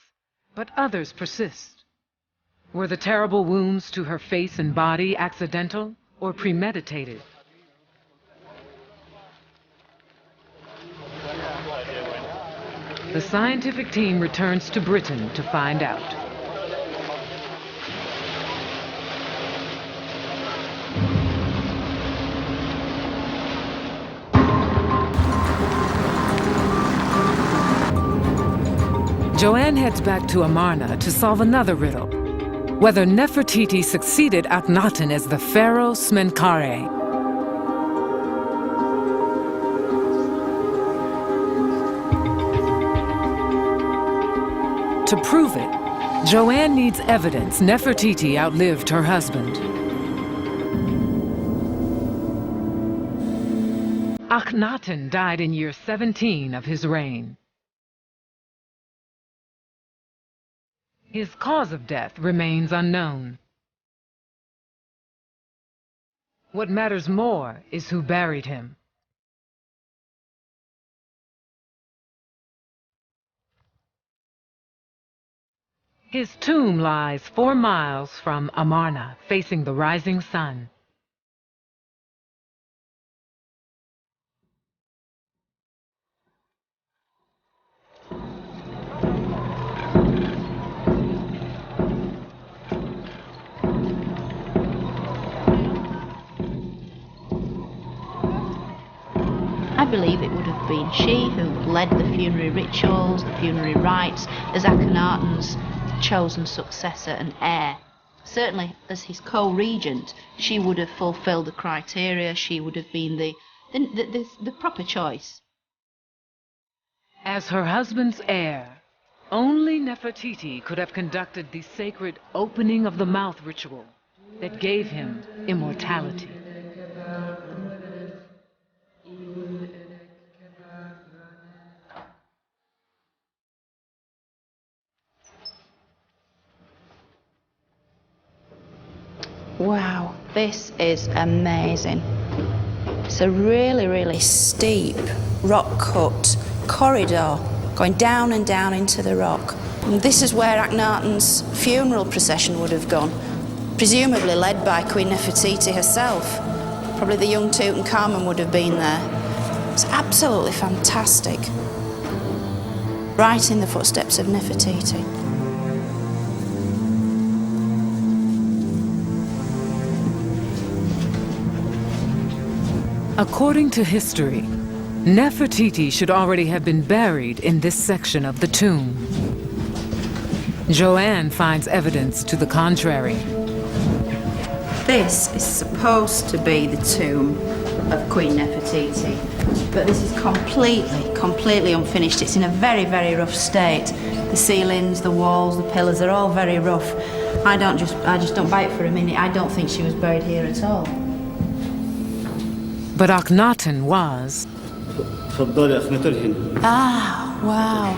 but others persist. Were the terrible wounds to her face and body accidental or premeditated? The scientific team returns to Britain to find out. Joann heads back to Amarna to solve another riddle. Whether Nefertiti succeeded Akhenaten as the Pharaoh Smenkhare. To prove it, Joann needs evidence Nefertiti outlived her husband. Akhenaten died in year 17 of his reign. His cause of death remains unknown. What matters more is who buried him. His tomb lies 4 miles from Amarna, facing the rising sun. I believe it would have been she who led the funerary rituals, the funerary rites, as Akhenaten's chosen successor and heir. Certainly, as his co-regent, she would have fulfilled the criteria. She would have been the proper choice. As her husband's heir, only Nefertiti could have conducted the sacred opening of the mouth ritual that gave him immortality. Wow, this is amazing. It's a really, really steep, rock-cut corridor going down and down into the rock. And this is where Akhenaten's funeral procession would have gone, presumably led by Queen Nefertiti herself. Probably the young Tutankhamun would have been there. It's absolutely fantastic. Right in the footsteps of Nefertiti. According to history, Nefertiti should already have been buried in this section of the tomb. Joann finds evidence to the contrary. This is supposed to be the tomb of Queen Nefertiti, but this is completely unfinished. It's in a very, very rough state. The ceilings, the walls, the pillars are all very rough. I just don't buy it for a minute. I don't think she was buried here at all. But Akhenaten was. Ah, wow.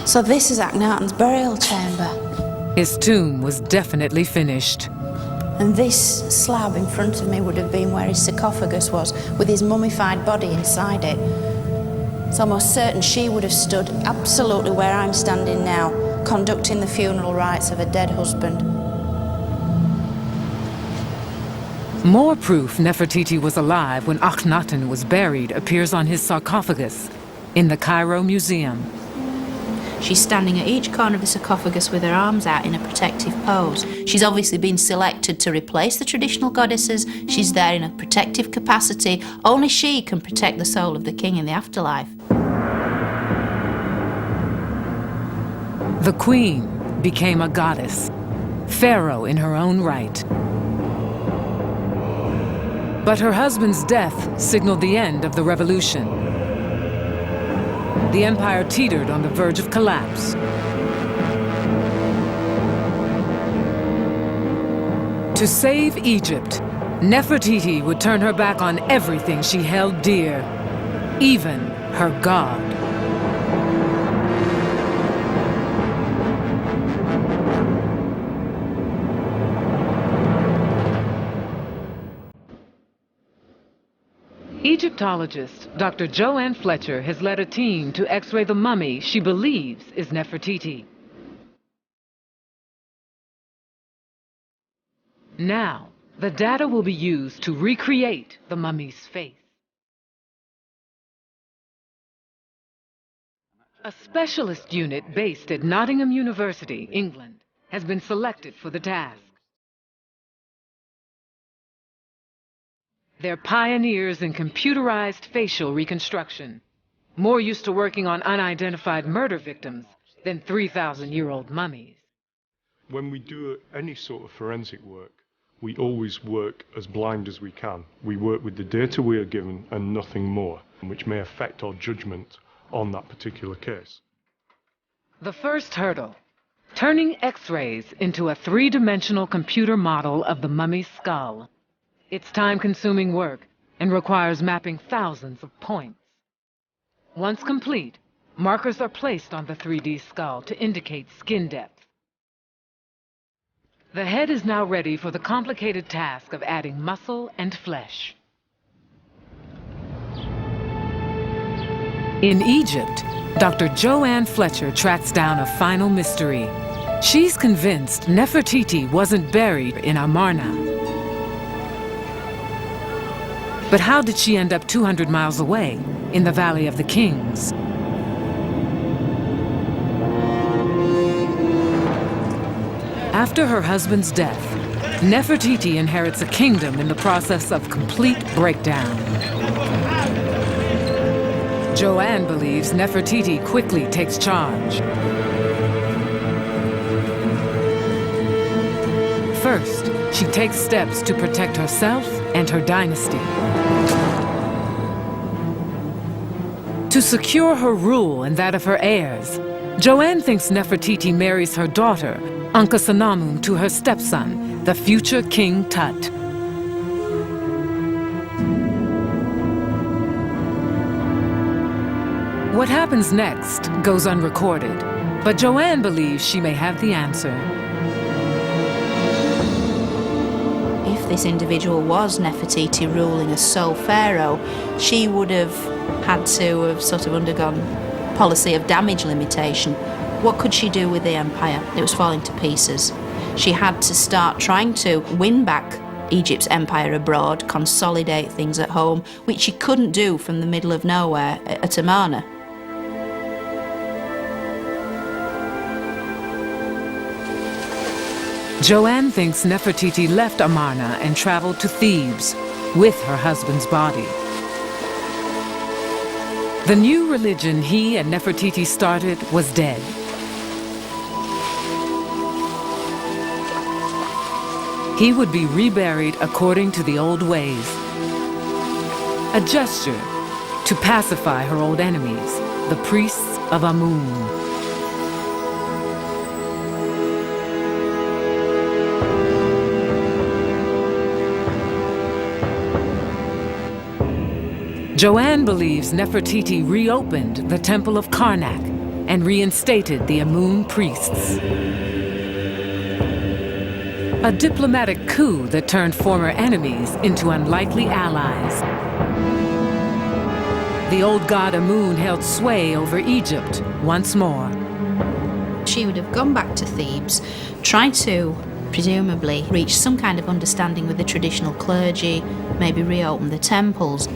So this is Akhenaten's burial chamber. His tomb was definitely finished. And this slab in front of me would have been where his sarcophagus was, with his mummified body inside it. It's almost certain she would have stood absolutely where I'm standing now, conducting the funeral rites of a dead husband. More proof Nefertiti was alive when Akhenaten was buried appears on his sarcophagus in the Cairo Museum. She's standing at each corner of the sarcophagus with her arms out in a protective pose. She's obviously been selected to replace the traditional goddesses. She's there in a protective capacity. Only she can protect the soul of the king in the afterlife. The queen became a goddess, Pharaoh in her own right. But her husband's death signaled the end of the revolution. The empire teetered on the verge of collapse. To save Egypt, Nefertiti would turn her back on everything she held dear, even her God. Egyptologist Dr. Joann Fletcher has led a team to x-ray the mummy she believes is Nefertiti. Now, the data will be used to recreate the mummy's face. A specialist unit based at Nottingham University, England, has been selected for the task. They're pioneers in computerized facial reconstruction, more used to working on unidentified murder victims than 3,000-year-old mummies. When we do any sort of forensic work, we always work as blind as we can. We work with the data we are given and nothing more, which may affect our judgment on that particular case. The first hurdle, turning X-rays into a three-dimensional computer model of the mummy's skull. It's time-consuming work and requires mapping thousands of points. Once complete, markers are placed on the 3D skull to indicate skin depth. The head is now ready for the complicated task of adding muscle and flesh. In Egypt, Dr. Joann Fletcher tracks down a final mystery. She's convinced Nefertiti wasn't buried in Amarna. But how did she end up 200 miles away, in the Valley of the Kings? After her husband's death, Nefertiti inherits a kingdom in the process of complete breakdown. Joann believes Nefertiti quickly takes charge. First, she takes steps to protect herself and her dynasty. To secure her rule and that of her heirs, Joann thinks Nefertiti marries her daughter, Ankhesenamun, to her stepson, the future King Tut. What happens next goes unrecorded, but Joann believes she may have the answer. If this individual was Nefertiti ruling as sole pharaoh, she would have had to have sort of undergone policy of damage limitation. What could she do with the empire? It was falling to pieces. She had to start trying to win back Egypt's empire abroad, consolidate things at home, which she couldn't do from the middle of nowhere at Amarna. Joann thinks Nefertiti left Amarna and traveled to Thebes with her husband's body. The new religion he and Nefertiti started was dead. He would be reburied according to the old ways. A gesture to pacify her old enemies, the priests of Amun. Joann believes Nefertiti reopened the Temple of Karnak and reinstated the Amun priests. A diplomatic coup that turned former enemies into unlikely allies. The old god Amun held sway over Egypt once more. She would have gone back to Thebes, tried to presumably reach some kind of understanding with the traditional clergy, maybe reopen the temples.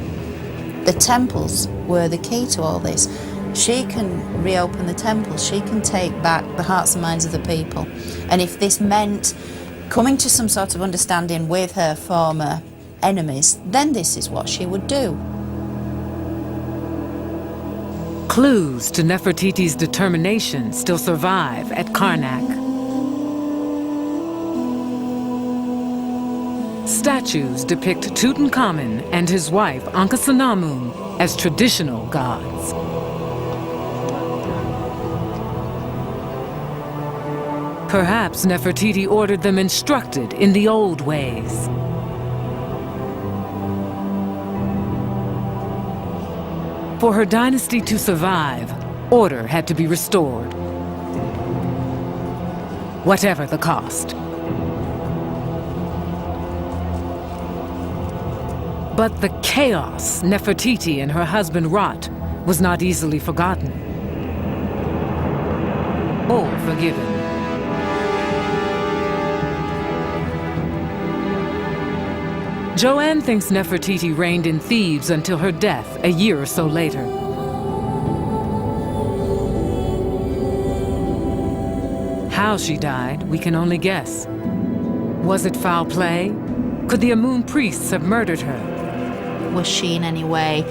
The temples were the key to all this. She can reopen the temple. She can take back the hearts and minds of the people. And if this meant coming to some sort of understanding with her former enemies, then this is what she would do. Clues to Nefertiti's determination still survive at Karnak. Statues depict Tutankhamun and his wife Ankhesenamun as traditional gods. Perhaps Nefertiti ordered them instructed in the old ways. For her dynasty to survive, order had to be restored, whatever the cost. But the chaos Nefertiti and her husband wrought was not easily forgotten or forgiven. Joann thinks Nefertiti reigned in Thebes until her death a year or so later. How she died, we can only guess. Was it foul play? Could the Amun priests have murdered her? Was she in any way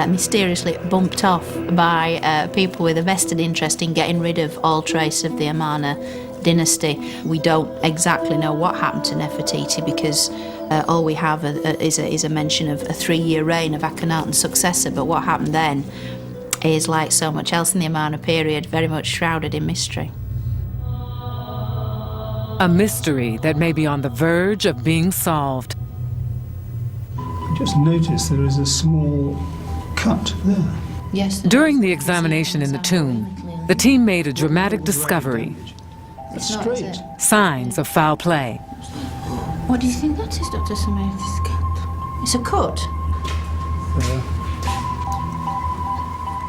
mysteriously bumped off by people with a vested interest in getting rid of all trace of the Amarna dynasty? We don't exactly know what happened to Nefertiti because all we have is a mention of a 3-year reign of Akhenaten's successor, but what happened then is, like so much else in the Amarna period, very much shrouded in mystery. A mystery that may be on the verge of being solved. I just noticed there is a small cut there. Yes. During the examination in the tomb, the team made a dramatic discovery. It's straight. Signs of foul play. What do you think that is, Dr. Smith? It's a cut.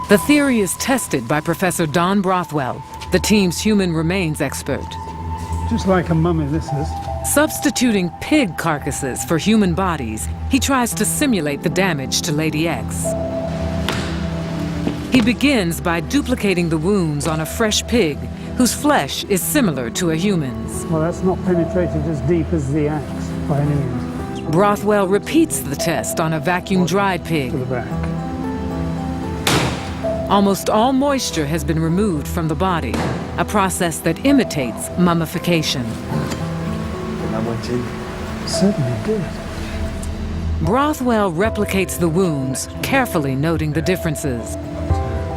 The theory is tested by Professor Don Brothwell, the team's human remains expert. Just like a mummy, this is. Substituting pig carcasses for human bodies, he tries to simulate the damage to Lady X. He begins by duplicating the wounds on a fresh pig, whose flesh is similar to a human's. Well, that's not penetrated as deep as the axe, by any means. Brothwell repeats the test on a vacuum-dried pig. To the back. Almost all moisture has been removed from the body, a process that imitates mummification. That went in? Certainly did. Brothwell replicates the wounds, carefully noting the differences.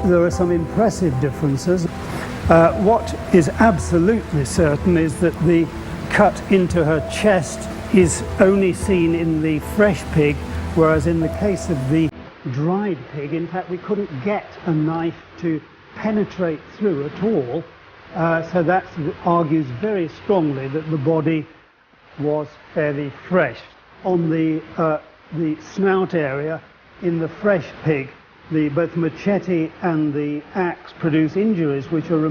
There are some impressive differences. What is absolutely certain is that the cut into her chest is only seen in the fresh pig, whereas in the case of the dried pig, in fact, we couldn't get a knife to penetrate through at all. So that argues very strongly that the body was fairly fresh. On the snout area, in the fresh pig, both machete and the axe produce injuries which are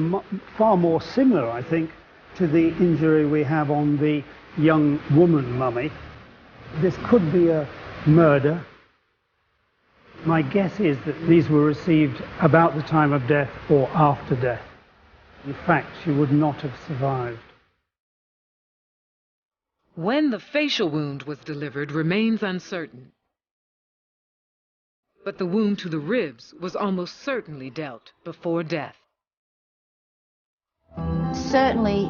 far more similar, I think, to the injury we have on the young woman mummy. This could be a murder. My guess is that these were received about the time of death or after death. In fact, she would not have survived. When the facial wound was delivered remains uncertain. But the wound to the ribs was almost certainly dealt before death. Certainly,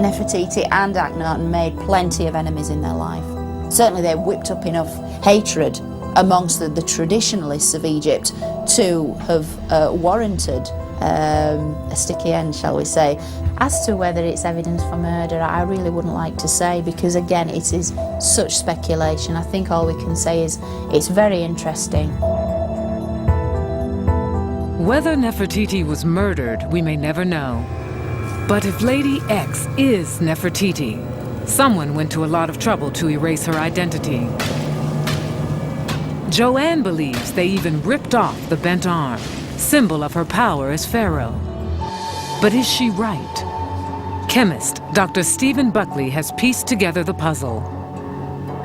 Nefertiti and Akhenaten made plenty of enemies in their life. Certainly they whipped up enough hatred amongst the traditionalists of Egypt to have warranted a sticky end, shall we say. As to whether it's evidence for murder, I really wouldn't like to say, because again, it is such speculation. I think all we can say is it's very interesting. Whether Nefertiti was murdered, we may never know. But if Lady X is Nefertiti, someone went to a lot of trouble to erase her identity. Joann believes they even ripped off the bent arm, symbol of her power as Pharaoh. But is she right? Chemist Dr. Stephen Buckley has pieced together the puzzle.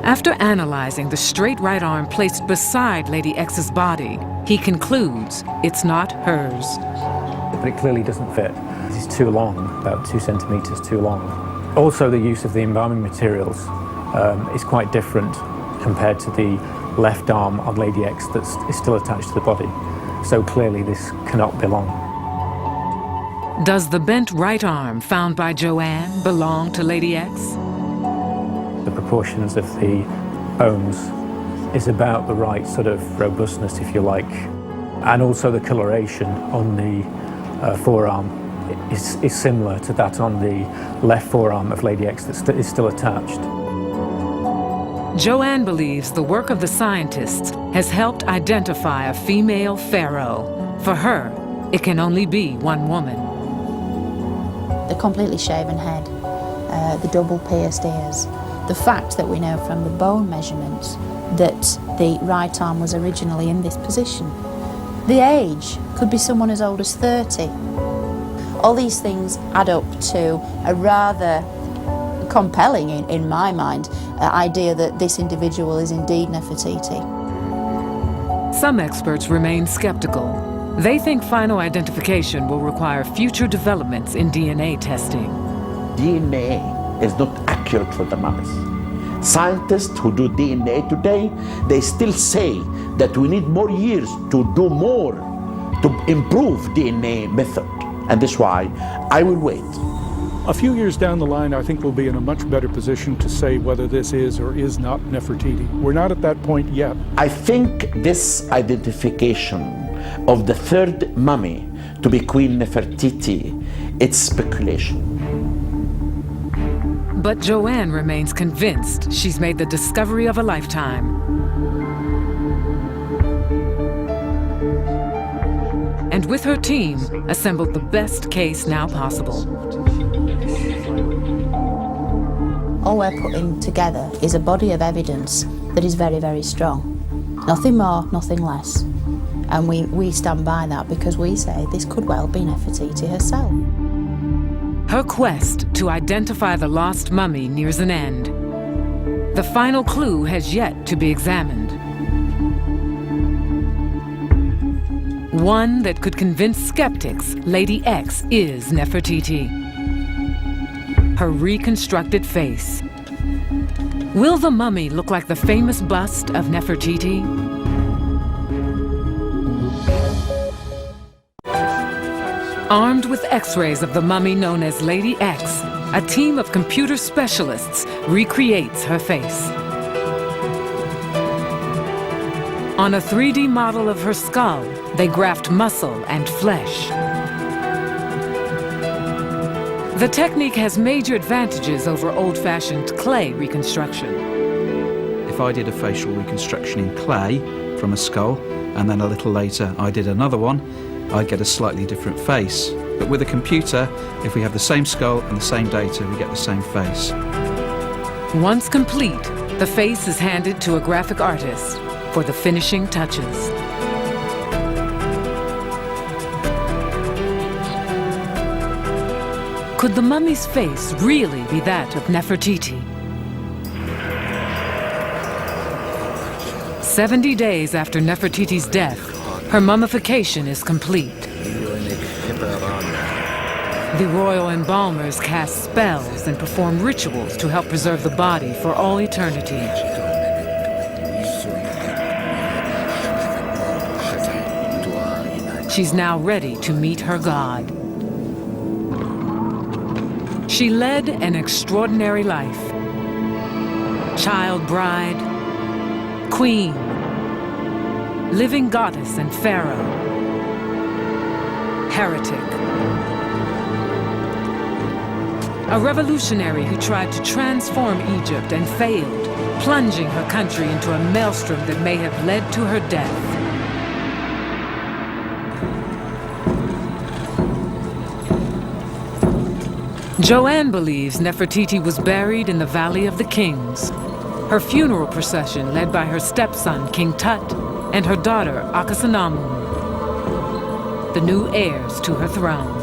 After analyzing the straight right arm placed beside Lady X's body, He concludes it's not hers. But it clearly doesn't fit. It's too long, about 2 centimetres too long. Also, the use of the embalming materials is quite different compared to the left arm on Lady X that is still attached to the body. So clearly this cannot belong. Does the bent right arm found by Joann belong to Lady X? The proportions of the bones is about the right sort of robustness, if you like. And also the coloration on the forearm is similar to that on the left forearm of Lady X that is still attached. Joann believes the work of the scientists has helped identify a female pharaoh. For her, it can only be one woman. The completely shaven head, the double pierced ears, the fact that we know from the bone measurements that the right arm was originally in this position. The age could be someone as old as 30. All these things add up to a rather compelling, in my mind, idea that this individual is indeed Nefertiti. Some experts remain skeptical. They think final identification will require future developments in DNA testing. DNA is not accurate for the mummies. Scientists who do DNA today, they still say that we need more years to do more to improve DNA method. And that's why I will wait. A few years down the line, I think we'll be in a much better position to say whether this is or is not Nefertiti. We're not at that point yet. I think this identification of the third mummy to be Queen Nefertiti, it's speculation. But Joann remains convinced she's made the discovery of a lifetime. And with her team, assembled the best case now possible. All we're putting together is a body of evidence that is very, very strong. Nothing more, nothing less. And we stand by that because we say this could well be Nefertiti herself. Her quest to identify the lost mummy nears an end. The final clue has yet to be examined. One that could convince skeptics Lady X is Nefertiti. Her reconstructed face. Will the mummy look like the famous bust of Nefertiti? Armed with X-rays of the mummy known as Lady X, a team of computer specialists recreates her face. On a 3D model of her skull, they graft muscle and flesh. The technique has major advantages over old-fashioned clay reconstruction. If I did a facial reconstruction in clay from a skull, and then a little later I did another one, I'd get a slightly different face. But with a computer, if we have the same skull and the same data, we get the same face. Once complete, the face is handed to a graphic artist for the finishing touches. Could the mummy's face really be that of Nefertiti? 70 days after Nefertiti's death, her mummification is complete. The royal embalmers cast spells and perform rituals to help preserve the body for all eternity. She's now ready to meet her God. She led an extraordinary life. Child bride, queen, living goddess and pharaoh, heretic. A revolutionary who tried to transform Egypt and failed, plunging her country into a maelstrom that may have led to her death. Joann believes Nefertiti was buried in the Valley of the Kings. Her funeral procession, led by her stepson, King Tut, and her daughter, Akhenaten, the new heirs to her throne.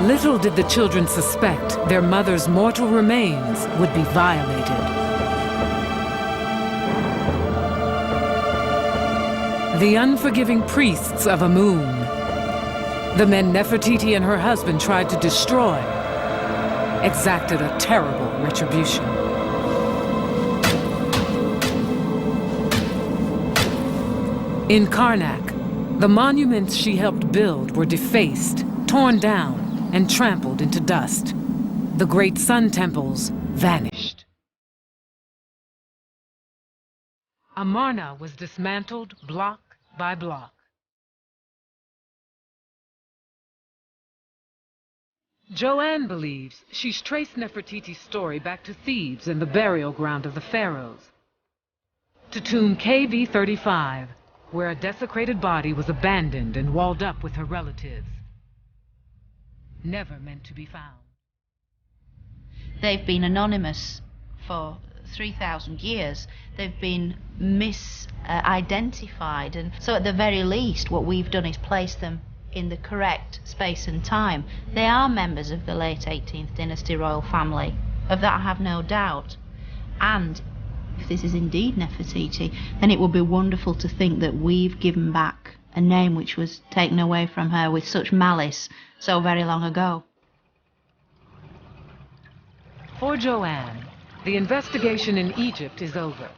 Little did the children suspect their mother's mortal remains would be violated. The unforgiving priests of Amun, the men Nefertiti and her husband tried to destroy, exacted a terrible retribution. In Karnak, the monuments she helped build were defaced, torn down, and trampled into dust. The great sun temples vanished. Amarna was dismantled block by block. Joann believes she's traced Nefertiti's story back to Thebes and the burial ground of the pharaohs, to tomb KV-35, where a desecrated body was abandoned and walled up with her relatives, never meant to be found. They've been anonymous for 3,000 years. They've been misidentified, and so at the very least what we've done is place them in the correct space and time. They are members of the late 18th dynasty royal family. Of that I have no doubt. And if this is indeed Nefertiti, then it would be wonderful to think that we've given back a name which was taken away from her with such malice so very long ago. For Joann, the investigation in Egypt is over.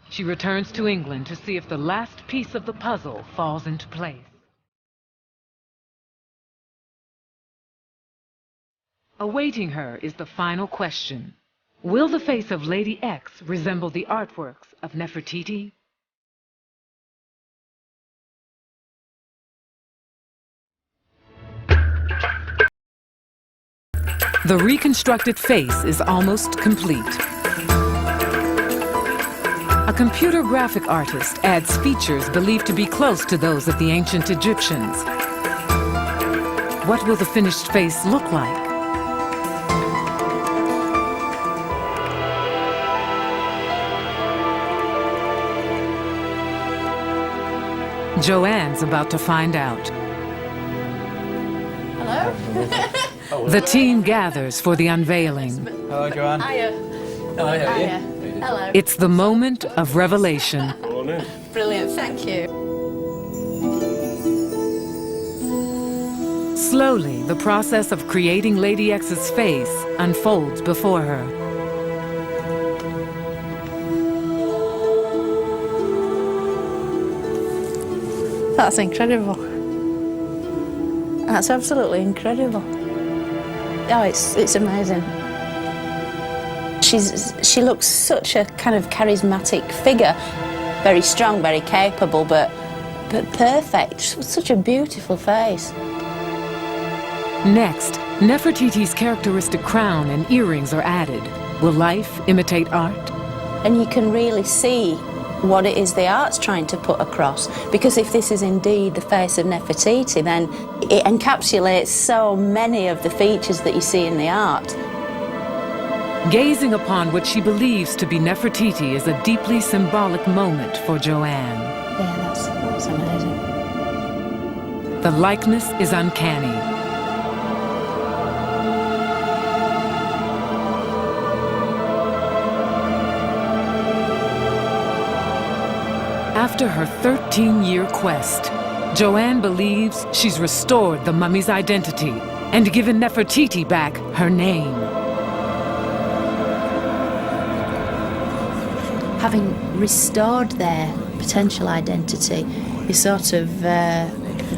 She returns to England to see if the last piece of the puzzle falls into place. Awaiting her is the final question. Will the face of Lady X resemble the artworks of Nefertiti? The reconstructed face is almost complete. A computer graphic artist adds features believed to be close to those of the ancient Egyptians. What will the finished face look like? Joann's about to find out. Hello? The team gathers for the unveiling. Hello, Joann. Hiya. Hello, how are you? Hello. It's the moment of revelation. Brilliant, thank you. Slowly, the process of creating Lady X's face unfolds before her. That's incredible. That's absolutely incredible. Oh, it's amazing. She looks such a kind of charismatic figure, very strong, very capable, but perfect. Such a beautiful face. Next, Nefertiti's characteristic crown and earrings are added. Will life imitate art? And you can really see what it is the art's trying to put across, because if this is indeed the face of Nefertiti, then it encapsulates so many of the features that you see in the art. Gazing upon what she believes to be Nefertiti is a deeply symbolic moment for Joann. Yeah, that's amazing. The likeness is uncanny. After her 13-year quest, Joann believes she's restored the mummy's identity and given Nefertiti back her name. Having restored their potential identity, you're sort of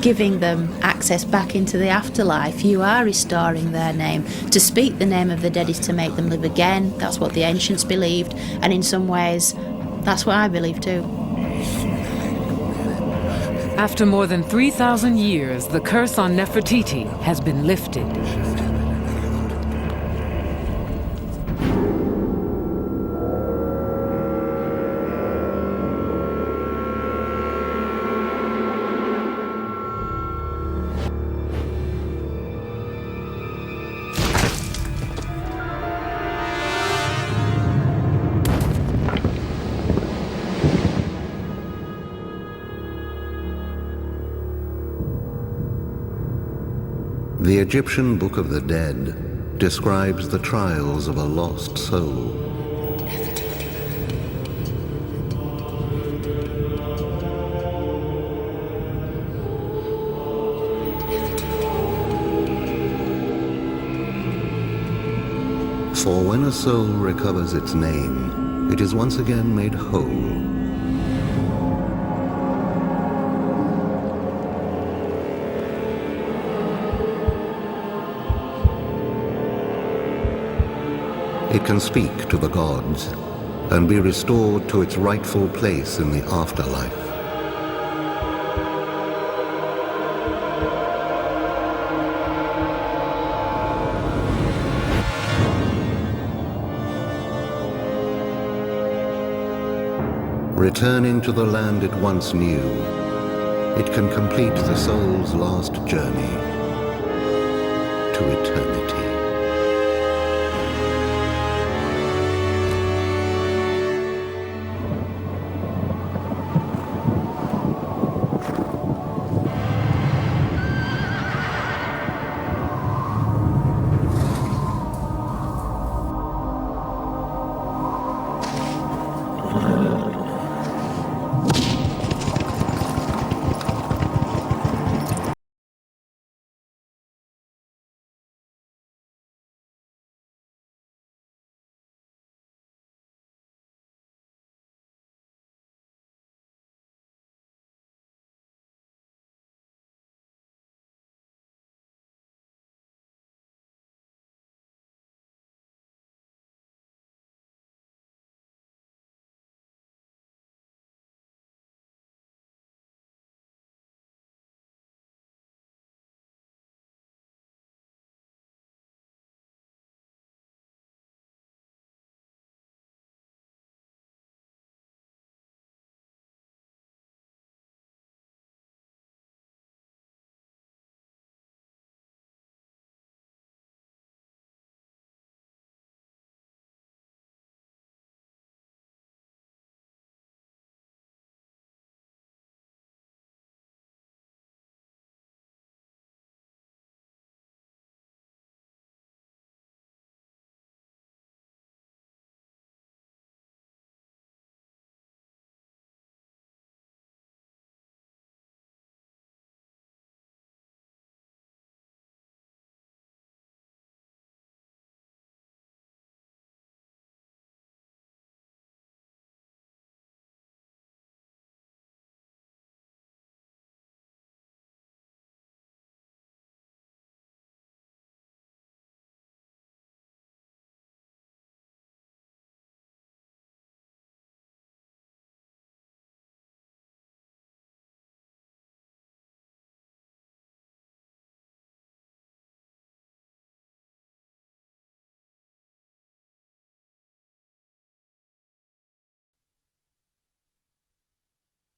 giving them access back into the afterlife. You are restoring their name. To speak the name of the dead is to make them live again. That's what the ancients believed, and in some ways, that's what I believe too. After more than 3,000 years, the curse on Nefertiti has been lifted. The Egyptian Book of the Dead describes the trials of a lost soul. For when a soul recovers its name, it is once again made whole. It can speak to the gods and be restored to its rightful place in the afterlife. Returning to the land it once knew, it can complete the soul's last journey to eternity.